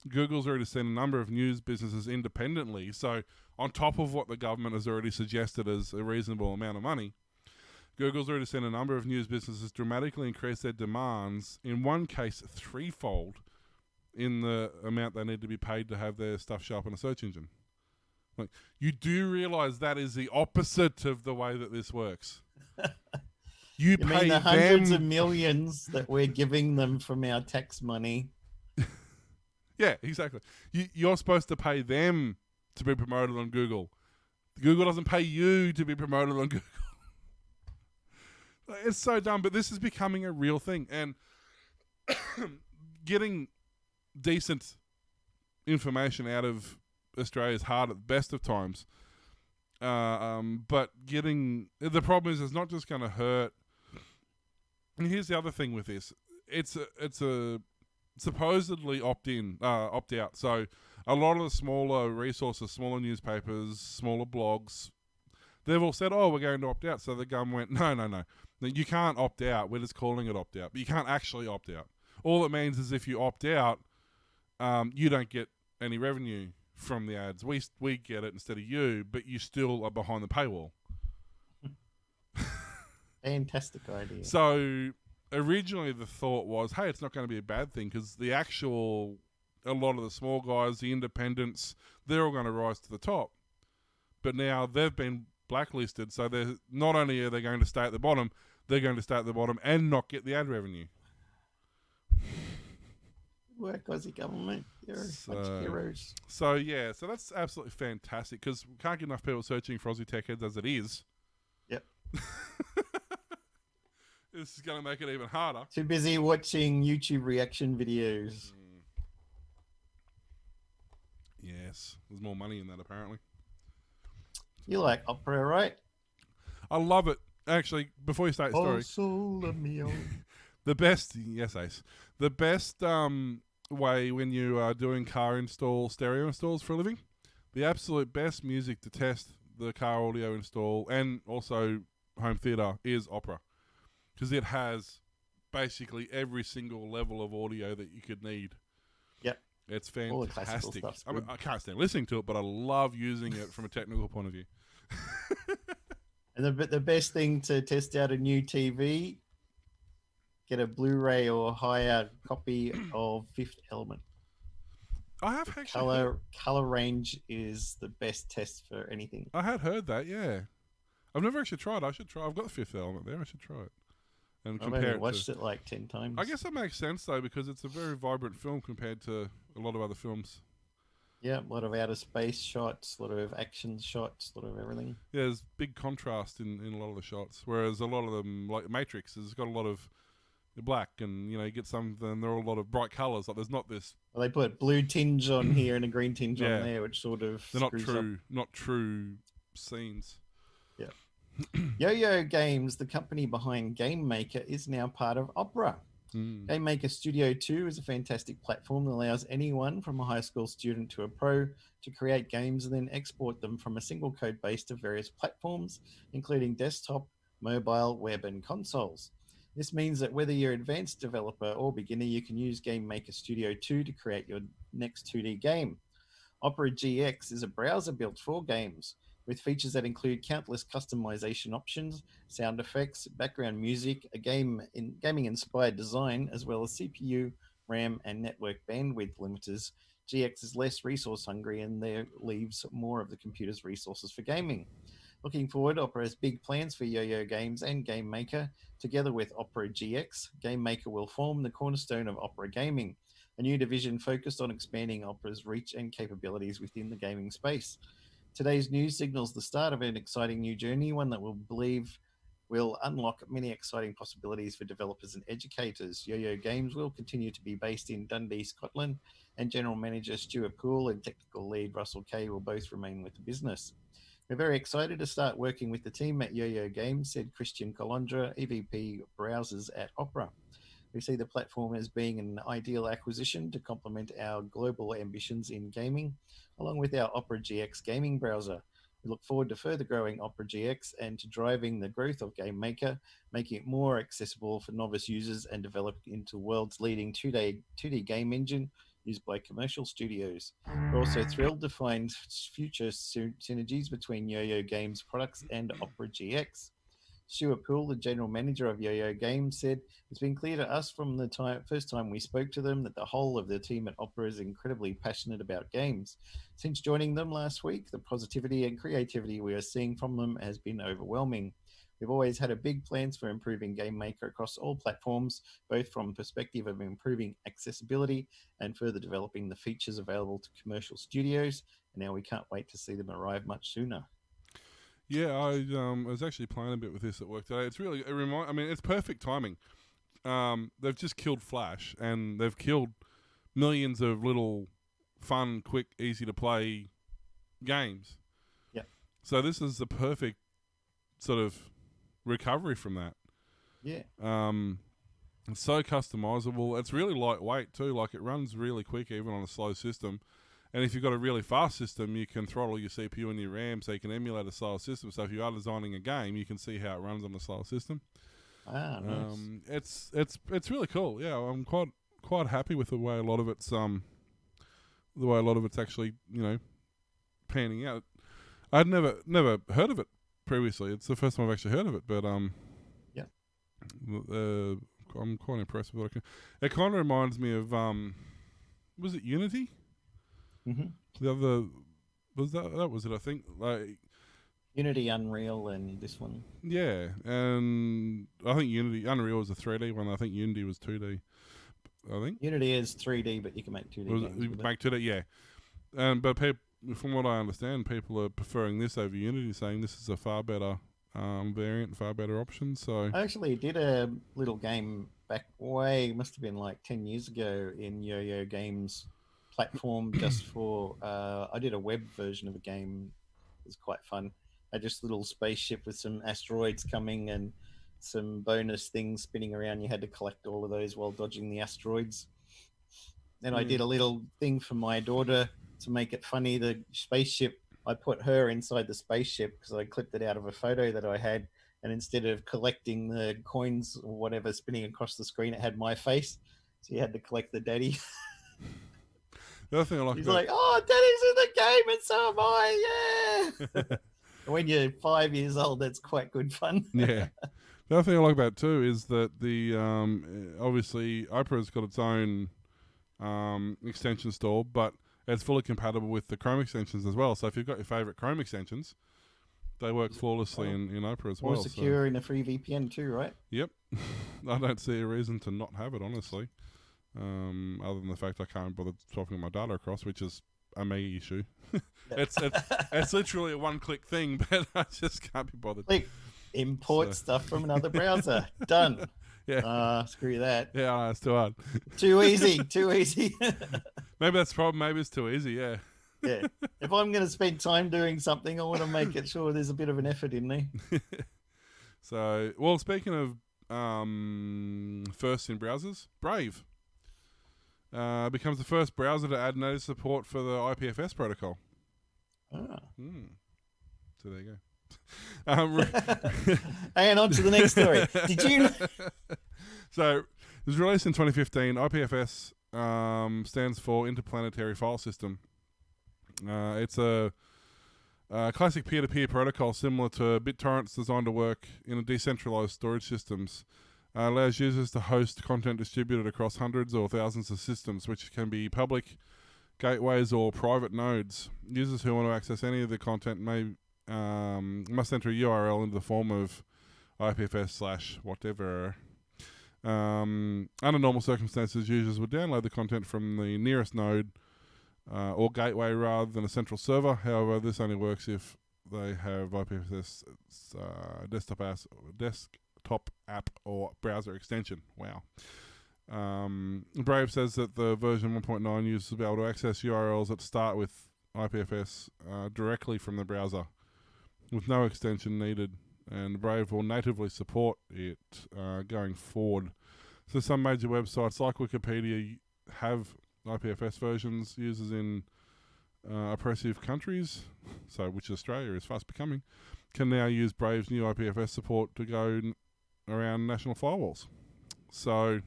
Google's already seen a number of news businesses independently, so on top of what the government has already suggested as a reasonable amount of money, Google's already seen a number of news businesses dramatically increase their demands, in one case threefold, in the amount they need to be paid to have their stuff show up on a search engine. Like, you do realise that is the opposite of the way that this works. You pay mean the hundreds of millions that we're giving them from our tax money? Yeah, exactly. You're supposed to pay them to be promoted on Google. Google doesn't pay you to be promoted on Google. It's so dumb, but this is becoming a real thing. And getting decent information out of Australia is hard at the best of times. But the problem is it's not just going to hurt. And here's the other thing with this. It's a supposedly opt out. So a lot of the smaller resources, smaller newspapers, smaller blogs, they've all said, oh, we're going to opt out. So the government went, no. You can't opt out. We're just calling it opt out. But you can't actually opt out. All it means is if you opt out, you don't get any revenue from the ads. We get it instead of you, but you still are behind the paywall. Fantastic idea. So originally the thought was, hey, it's not going to be a bad thing because a lot of the small guys, the independents, they're all going to rise to the top. But now they've been blacklisted, so they're not only are they going to stay at the bottom, they're going to stay at the bottom and not get the ad revenue. Work, Aussie government. You're a bunch of heroes. So that's absolutely fantastic because we can't get enough people searching for Aussie tech heads as it is. Yep. This is going to make it even harder. Too busy watching YouTube reaction videos. Yes, there's more money in that apparently. You like opera, right? I love it. Actually, before you start your story, Sole mio. the best, yes, Ace. The best way when you are doing stereo installs for a living. The absolute best music to test the car audio install and also home theatre is Opera, because it has basically every single level of audio that you could need. Yep. It's All the classical fantastic. stuff's I mean, good. I can't stand listening to it, but I love using it from a technical point of view. And the best thing to test out a new TV, get a Blu-ray or higher copy of Fifth Element. I have actually Color range is the best test for anything. I had heard that, yeah. I've never actually tried. I should try. I've got the Fifth Element there. I should try it and I've only watched it like 10 times. I guess that makes sense though, because it's a very vibrant film compared to a lot of other films. Yeah, a lot of outer space shots, a lot of action shots, a lot of everything. Yeah, there's big contrast in a lot of the shots, whereas a lot of them, like Matrix, has got a lot of black, and you get some. Then there are a lot of bright colours. Like there's not this. Well, they put blue tinge on here and a green tinge on there, which sort of they're not screws true, up. not true scenes. Yeah. Yo-Yo Games, the company behind Game Maker, is now part of Opera. Game Maker Studio 2 is a fantastic platform that allows anyone from a high school student to a pro to create games and then export them from a single code base to various platforms, including desktop, mobile, web, and consoles. This means that whether you're an advanced developer or beginner, you can use Game Maker Studio 2 to create your next 2D game. Opera GX is a browser built for games, with features that include countless customization options, sound effects, background music, a gaming-inspired design, as well as CPU, RAM, and network bandwidth limiters. GX is less resource-hungry and there leaves more of the computer's resources for gaming. Looking forward, Opera has big plans for Yo-Yo Games and Game Maker. Together with Opera GX, Game Maker will form the cornerstone of Opera Gaming, a new division focused on expanding Opera's reach and capabilities within the gaming space. Today's news signals the start of an exciting new journey, one that we'll believe will unlock many exciting possibilities for developers and educators. Yo-Yo Games will continue to be based in Dundee, Scotland, and General Manager Stuart Poole and Technical Lead Russell Kay will both remain with the business. We're very excited to start working with the team at Yo-Yo Games, said Christian Colondra, EVP Browsers at Opera. We see the platform as being an ideal acquisition to complement our global ambitions in gaming, along with our Opera GX gaming browser. We look forward to further growing Opera GX and to driving the growth of Game Maker, making it more accessible for novice users and developing into the world's leading 2D game engine used by commercial studios. We're also thrilled to find future synergies between Yo-Yo Games products and Opera GX. Stuart Poole, the general manager of Yo-Yo Games, said, "It's been clear to us from the first time we spoke to them that the whole of the team at Opera is incredibly passionate about games. Since joining them last week, the positivity and creativity we are seeing from them has been overwhelming. We've always had a big plans for improving Game Maker across all platforms, both from perspective of improving accessibility and further developing the features available to commercial studios, and now we can't wait to see them arrive much sooner." Yeah, I was actually playing a bit with this at work today. It's really it's perfect timing. They've just killed Flash, and they've killed millions of little fun, quick, easy to play games. Yeah. So this is the perfect sort of recovery from that. Yeah. It's so customizable. It's really lightweight too. Like it runs really quick even on a slow system. And if you've got a really fast system, you can throttle your CPU and your RAM so you can emulate a slower system. So if you are designing a game, you can see how it runs on a slower system. Ah, nice. It's really cool. Yeah, I'm quite happy with the way a lot of it's actually panning out. I'd never heard of it previously. It's the first time I've actually heard of it, but yeah, I'm quite impressed with it. It kind of reminds me of was it Unity? Mm-hmm. The other that was it. I think like Unity, Unreal, and this one. Yeah, and I think Unreal was a 3D one. I think Unity was 2D. I think Unity is 3D, but you can make 2D games with make 2D, yeah. But from what I understand, people are preferring this over Unity, saying this is a far better variant, far better option. So I actually did a little game back must have been like 10 years ago in Yo-Yo Games platform just for I did a web version of a game. It was quite fun. I just a little spaceship with some asteroids coming and some bonus things spinning around. You had to collect all of those while dodging the asteroids. Then I did a little thing for my daughter to make it funny. The spaceship, I put her inside the spaceship because I clipped it out of a photo that I had. And instead of collecting the coins or whatever spinning across the screen, it had my face. So you had to collect the daddy. The other thing I like He's about... like, oh, daddy's in the game and so am I. Yeah. When you're 5 years old, that's quite good fun. Yeah. The other thing I like about it too is that the obviously Opera's got its own extension store, but it's fully compatible with the Chrome extensions as well. So if you've got your favorite Chrome extensions, they work flawlessly in Opera as well. More secure in a free VPN too, right? Yep. I don't see a reason to not have it, honestly. Other than the fact I can't bother swapping my data across, which is a me issue. It's literally a one-click thing, but I just can't be bothered. Click, import stuff from another browser. Done. Yeah. Screw that. Yeah, it's too hard. Too easy. Too easy. Maybe that's the problem. Maybe it's too easy, yeah. Yeah. If I'm going to spend time doing something, I want to make it sure there's a bit of an effort in there. So, well, speaking of first in browsers, Brave becomes the first browser to add native support for the IPFS protocol. Ah. So there you go. And on to the next story. Did you? So, it was released in 2015. IPFS stands for Interplanetary File System. It's a classic peer-to-peer protocol similar to BitTorrents, designed to work in a decentralized storage systems. Allows users to host content distributed across hundreds or thousands of systems, which can be public gateways or private nodes. Users who want to access any of the content must enter a URL into the form of IPFS/whatever. Under normal circumstances, users would download the content from the nearest node or gateway rather than a central server. However, this only works if they have IPFS desktop app or browser extension. Wow. Brave says that the version 1.9 users will be able to access URLs that start with IPFS directly from the browser with no extension needed, and Brave will natively support it going forward. So some major websites like Wikipedia have IPFS versions. Users in oppressive countries, so which Australia is fast becoming, can now use Brave's new IPFS support to go around national firewalls. So,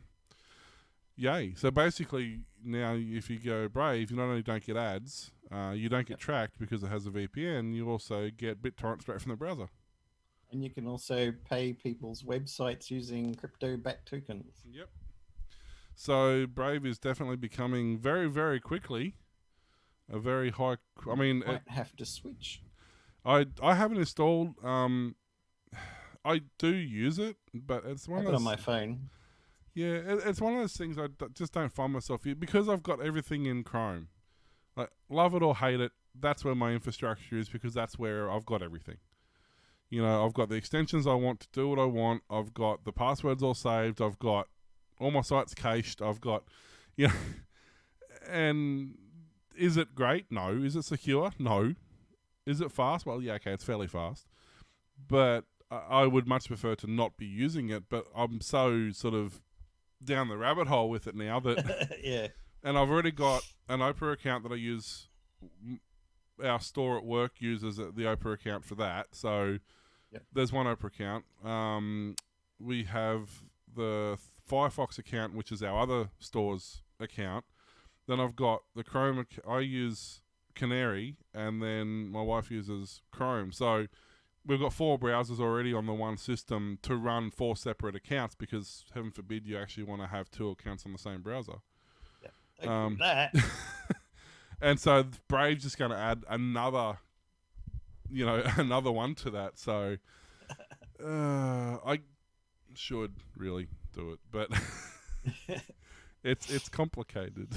yay. So basically, now if you go Brave, you not only don't get ads, you don't get tracked because it has a VPN, you also get BitTorrent straight from the browser. And you can also pay people's websites using crypto-backed tokens. Yep. So Brave is definitely becoming very, very quickly a very high... I mean... Might have to switch. I haven't installed... I do use it, but it's one of those... on my phone. Yeah, it's one of those things I just don't find myself... Because I've got everything in Chrome. Like, love it or hate it, that's where my infrastructure is, because that's where I've got everything. You know, I've got the extensions I want to do what I want. I've got the passwords all saved. I've got all my sites cached. I've got, you know, and is it great? No. Is it secure? No. Is it fast? Well, yeah, okay, it's fairly fast. But I would much prefer to not be using it, but I'm so sort of down the rabbit hole with it now that... Yeah. And I've already got an Opera account that I use. Our store at work uses the Opera account for that. So there's one Opera account. We have the Firefox account, which is our other store's account. Then I've got the Chrome. I use Canary, and then my wife uses Chrome. So we've got 4 browsers already on the one system to run 4 separate accounts, because heaven forbid you actually want to have 2 accounts on the same browser. That. And so Brave's just going to add another, another one to that. So I should really do it, but it's complicated.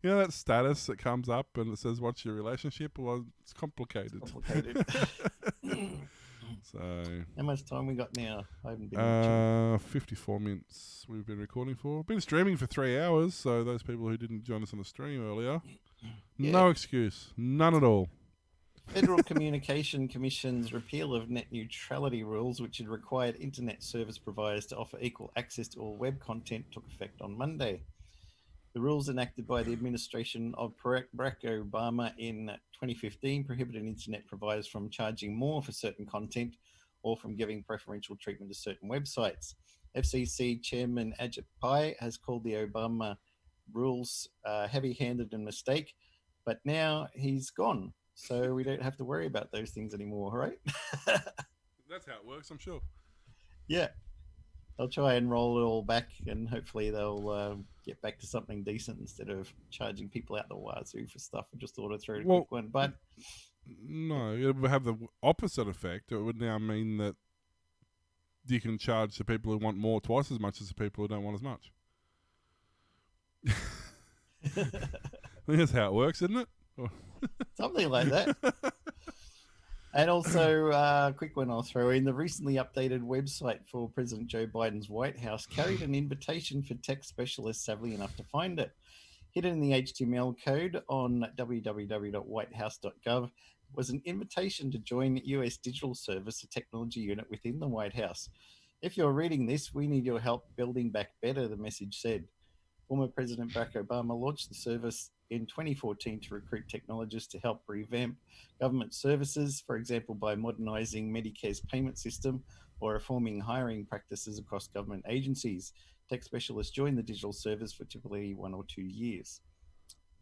You know that status that comes up and it says, "What's your relationship?" Well, it's complicated. So how much time we got now? I haven't been 54 minutes we've been recording for. Been streaming for 3 hours, so those people who didn't join us on the stream earlier, no excuse, none at all. Federal Communication Commission's repeal of net neutrality rules, which had required internet service providers to offer equal access to all web content, took effect on Monday. The rules enacted by the administration of Barack Obama in 2015 prohibited internet providers from charging more for certain content or from giving preferential treatment to certain websites. FCC Chairman Ajit Pai has called the Obama rules heavy-handed and mistake, but now he's gone, so we don't have to worry about those things anymore, right? That's how it works, I'm sure. Yeah. They'll try and roll it all back, and hopefully they'll get back to something decent instead of charging people out the wazoo for stuff. I just thought I'd throw a quick one. But no, it would have the opposite effect. It would now mean that you can charge the people who want more twice as much as the people who don't want as much. I think that's how it works, isn't it? Something like that. And also, a quick one I'll throw in. The recently updated website for President Joe Biden's White House carried an invitation for tech specialists savvy enough to find it. Hidden in the HTML code on www.whitehouse.gov was an invitation to join U.S. Digital Service, a technology unit within the White House. If you're reading this, we need your help building back better, the message said. Former President Barack Obama launched the service in 2014 to recruit technologists to help revamp government services, for example, by modernizing Medicare's payment system or reforming hiring practices across government agencies. Tech specialists join the digital service for typically 1 or 2 years.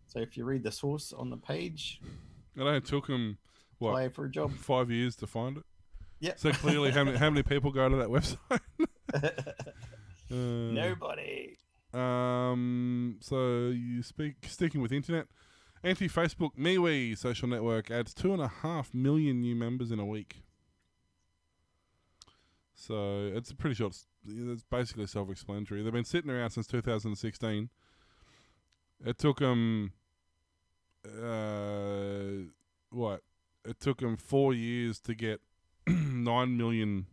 So if you read the source on the page... It only took them, apply for a job. 5 years to find it? Yeah. So clearly, how many people go to that website? Nobody. So sticking with internet, anti-Facebook MeWe social network adds 2.5 million new members in a week. So it's a pretty short. It's basically self-explanatory. They've been sitting around since 2016. It took them It took them 4 years to get 9 million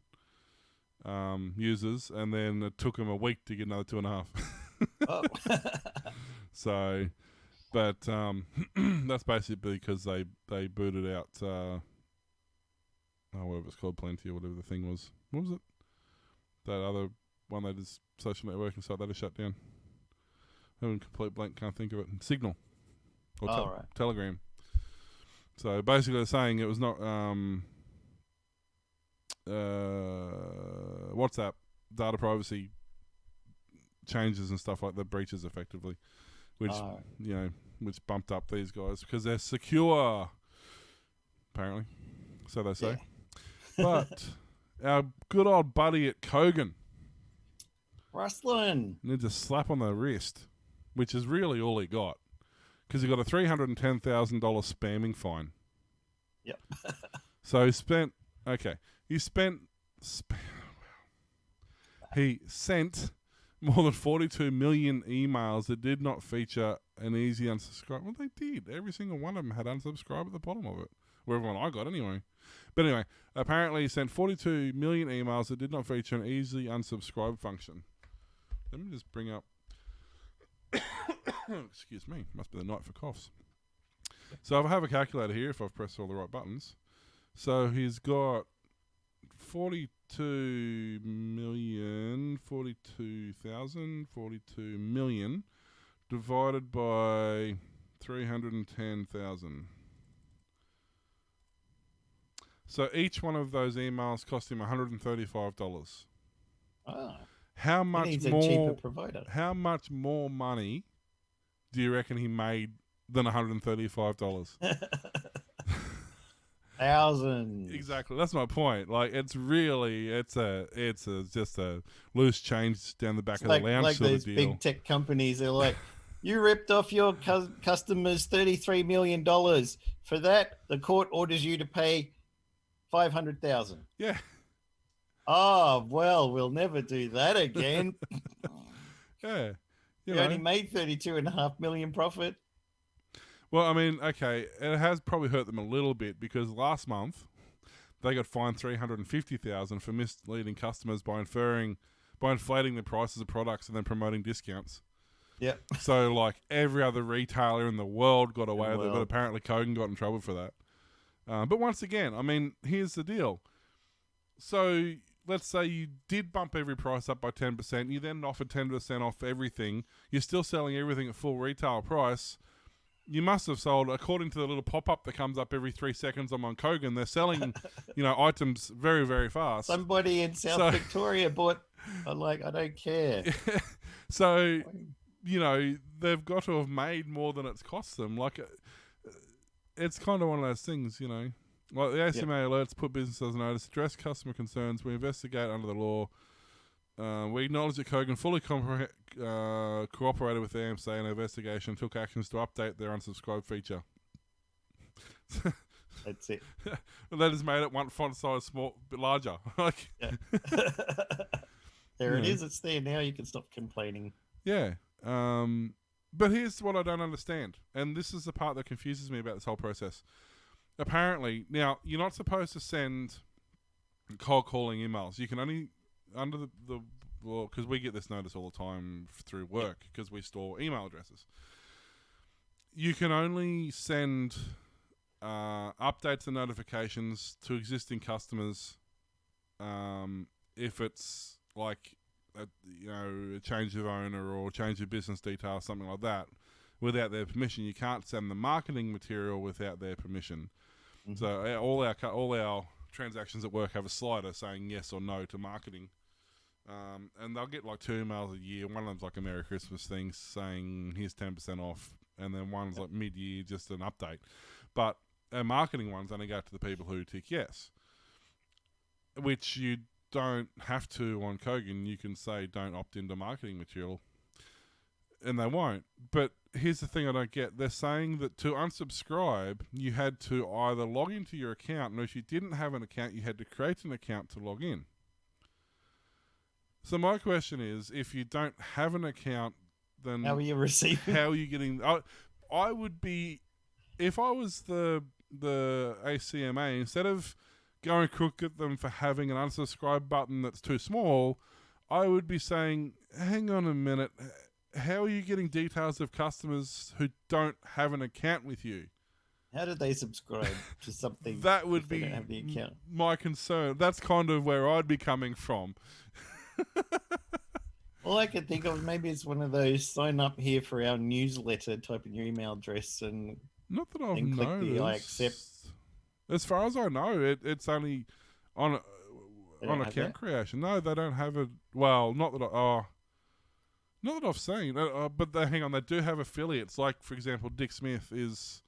users, and then it took them a week to get another 2.5. Oh. So, but that's basically because they booted out whatever it's called, Plenty or whatever the thing was. What was it? That other one they did, social networking site, they just shut down. I'm complete blank, can't think of it. Signal or Right. Telegram. So basically, they're saying it was not WhatsApp data privacy changes and stuff like that, breaches effectively, which which bumped up these guys because they're secure, apparently, so they say. Yeah. But our good old buddy at Kogan Rustlin needs a slap on the wrist, which is really all he got, because he got a $310,000 spamming fine. Yep. So he spent. He sent more than 42 million emails that did not feature an easy unsubscribe. Well, they did. Every single one of them had unsubscribe at the bottom of it. Or everyone I got anyway. But anyway, apparently he sent 42 million emails that did not feature an easy unsubscribe function. Let me just bring up... Excuse me. Must be the night for coughs. So if I have a calculator here, if I've pressed all the right buttons. So he's got 42 million divided by 310,000. So each one of those emails cost him $135. Oh. How much He needs more? a cheaper provider. How much more money do you reckon he made than $135? Thousands. Exactly. That's my point. Like, it's just a loose change down the back of the lounge like sort those of deal. big tech companies. They're like, you ripped off your customers $33 million. For that, the court orders you to pay $500,000. Yeah. Oh, well, we'll never do that again. Yeah. You only made $32.5 million profit. Well, I mean, okay, it has probably hurt them a little bit because last month they got fined $350,000 for misleading customers by inflating the prices of products and then promoting discounts. Yeah. So, like, every other retailer in the world got away with it, but apparently Kogan got in trouble for that. But once again, I mean, here's the deal. So let's say you did bump every price up by 10%, you then offered 10% off everything, you're still selling everything at full retail price. You must have sold, according to the little pop-up that comes up every 3 seconds on Kogan, they're selling, items very, very fast. Somebody in South Victoria bought, I don't care. So, they've got to have made more than it's cost them. It's kind of one of those things, Like the ACMA alerts put businesses on notice, address customer concerns, we investigate under the law. We acknowledge that Kogan fully cooperated with the AMC in the investigation and took actions to update their unsubscribe feature. That's it. That has made it one font size small, bit larger. There it is. It's there now. You can stop complaining. Yeah. But here's what I don't understand, and this is the part that confuses me about this whole process. Apparently, now, you're not supposed to send cold calling emails. You can only, under because we get this notice all the time through work, because we store email addresses. You can only send updates and notifications to existing customers if it's like a change of owner or change of business details, something like that, without their permission. You can't send the marketing material without their permission. Mm-hmm. So all our transactions at work have a slider saying yes or no to marketing, and they'll get like 2 emails a year. One of them's like a Merry Christmas thing saying here's 10% off, and then one's like mid-year, just an update. But our marketing ones only go to the people who tick yes, which you don't have to on Kogan. You can say don't opt into marketing material, and they won't. But here's the thing I don't get. They're saying that to unsubscribe, you had to either log into your account, and if you didn't have an account, you had to create an account to log in. So my question is, if you don't have an account, then how are you receiving? How are you getting? I would be, if I was the ACMA, instead of going crook at them for having an unsubscribe button that's too small, I would be saying, hang on a minute, how are you getting details of customers who don't have an account with you? How did they subscribe to something? That would be don't have the account? My concern. That's kind of where I'd be coming from. All I can think of, maybe it's one of those sign up here for our newsletter, type in your email address and not that I've click noticed. the I accept. As far as I know, it's only on account creation. No, they don't have it. Well, not that I've seen. But hang on, they do have affiliates. Like, for example, Dick Smith is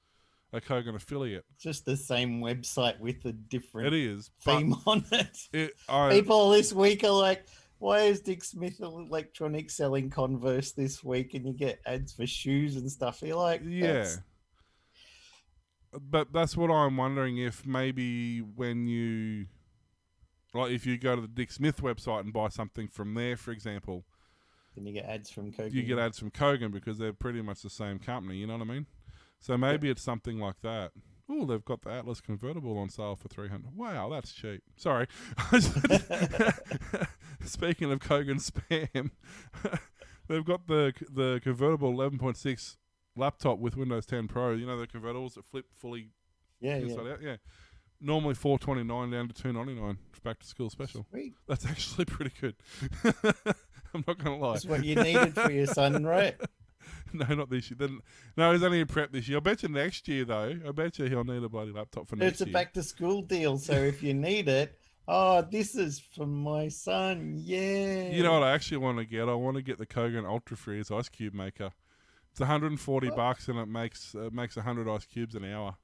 a Kogan affiliate. It's just the same website with a different theme on it. People this week are like, why is Dick Smith Electronics selling Converse this week? And you get ads for shoes and stuff. You're like, yeah. But that's what I'm wondering, if maybe when you, like, if you go to the Dick Smith website and buy something from there, for example, then you get ads from Kogan. You get ads from Kogan because they're pretty much the same company, you know what I mean? So maybe it's something like that. Oh, they've got the Atlas convertible on sale for $300. Wow, that's cheap. Sorry. Speaking of Kogan spam, they've got the convertible 11.6 laptop with Windows 10 Pro. You know the convertibles that flip fully inside out? Yeah. Normally $429 down to $299 for back to school special. Sweet. That's actually pretty good. I'm not going to lie. That's what you needed for your son, right? No, not this year. No, he's only in prep this year. I bet you next year, though. I bet you he'll need a bloody laptop for next year. It's a back-to-school deal, so if you need it, this is for my son, yeah. You know what I actually want to get? I want to get the Kogan Ultra Freeze ice cube maker. It's $140 and it makes 100 ice cubes an hour.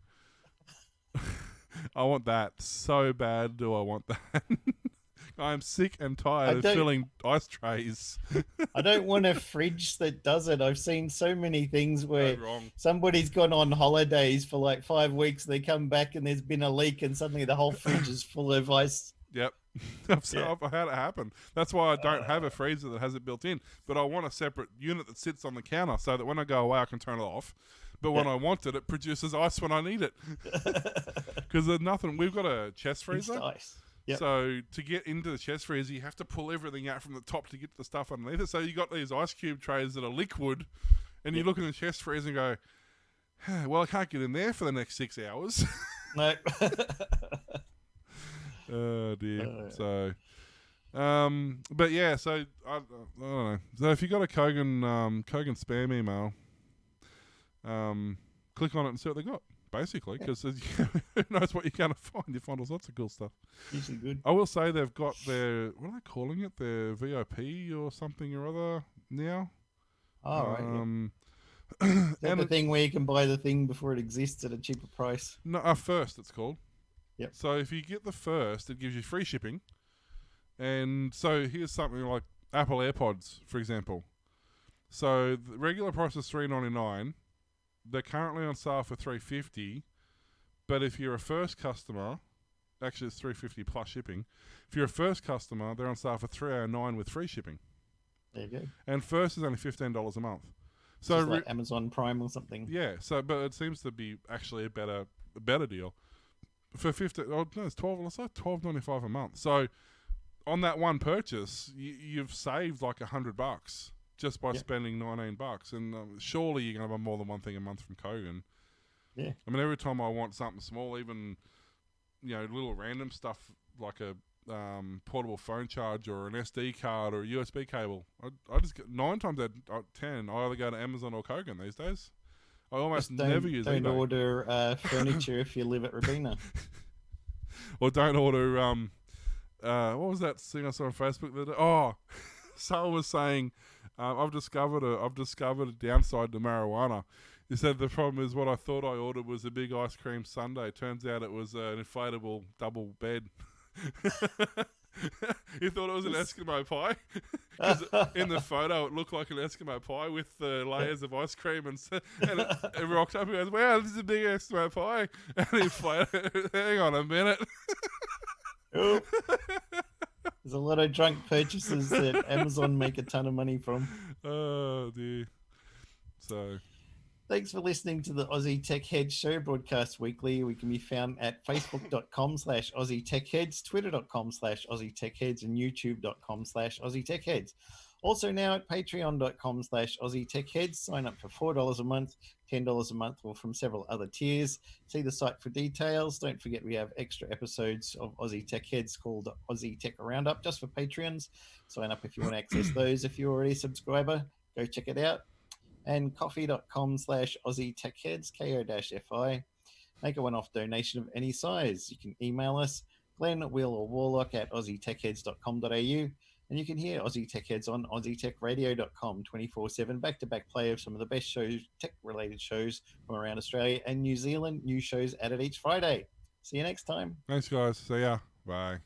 I want that so bad. Do I want that? I'm sick and tired of filling ice trays. I don't want a fridge that does it. I've seen so many things where somebody's gone on holidays for like 5 weeks. They come back and there's been a leak and suddenly the whole fridge is full of ice. Yep. I've had it happen. That's why I don't have a freezer that has it built in. But I want a separate unit that sits on the counter so that when I go away, I can turn it off. But when I want it, it produces ice when I need it. Because there's nothing. We've got a chest freezer. It's ice. Yep. So to get into the chest freezer, you have to pull everything out from the top to get the stuff underneath it. So you got these ice cube trays that are liquid, and you look in the chest freezer and go, well, I can't get in there for the next 6 hours. No. Oh, dear. So, But yeah, so I don't know. So if you got a Kogan spam email, click on it and see what they got. Basically, because who knows what you're going to find? You find all sorts of cool stuff. Usually good. I will say they've got their, what are they calling it? Their VOP or something or other now. Oh, right. Is that the thing where you can buy the thing before it exists at a cheaper price? No, first it's called. Yep. So if you get the first, it gives you free shipping. And so here's something like Apple AirPods, for example. So the regular price is $3.99. They're currently on sale for $3.50. But if you're a first customer, actually it's $3.50 plus shipping. If you're a first customer, they're on sale for $3.09 with free shipping. There you go. And first is only $15 a month. So like Amazon Prime or something. Yeah. So, but it seems to be actually a better deal for it's $12.95 a month. So on that one purchase, you've saved like $100 just by spending $19. And surely you're going to buy more than one thing a month from Kogan. Yeah. I mean, every time I want something small, even little random stuff like a portable phone charger or an SD card or a USB cable, I just get 9 times out of 10 I either go to Amazon or Kogan these days. I almost never use eBay. Don't order furniture if you live at Robina. Or don't order what was that thing I saw on Facebook the other day? Oh, someone was saying I've discovered a downside to marijuana. He said the problem is what I thought I ordered was a big ice cream sundae. Turns out it was an inflatable double bed. You thought it was an Eskimo pie? Because in the photo it looked like an Eskimo pie with layers of ice cream and it rocked up and goes, wow, this is a big Eskimo pie. And he inflated. Hang on a minute. There's a lot of drunk purchases that Amazon make a ton of money from. Oh, dear. So... Thanks for listening to the Aussie Tech Heads show, broadcast weekly. We can be found at facebook.com/Aussie Tech Heads, twitter.com/Aussie Tech Heads, and youtube.com/Aussie Tech Heads. Also now at patreon.com/Aussie Tech Heads. Sign up for $4 a month, $10 a month, or from several other tiers. See the site for details. Don't forget we have extra episodes of Aussie Tech Heads called Aussie Tech Roundup just for Patreons. Sign up if you want to access those. If you're already a subscriber, go check it out. And coffee.com/Aussie Tech Heads, KO-FI. Make a one-off donation of any size. You can email us, Glenn, Will, or Warlock at aussietechheads.com.au. And you can hear Aussie Tech Heads on aussietechradio.com 24/7, back-to-back play of some of the best shows, tech-related shows from around Australia and New Zealand. New shows added each Friday. See you next time. Thanks, guys. See ya. Bye.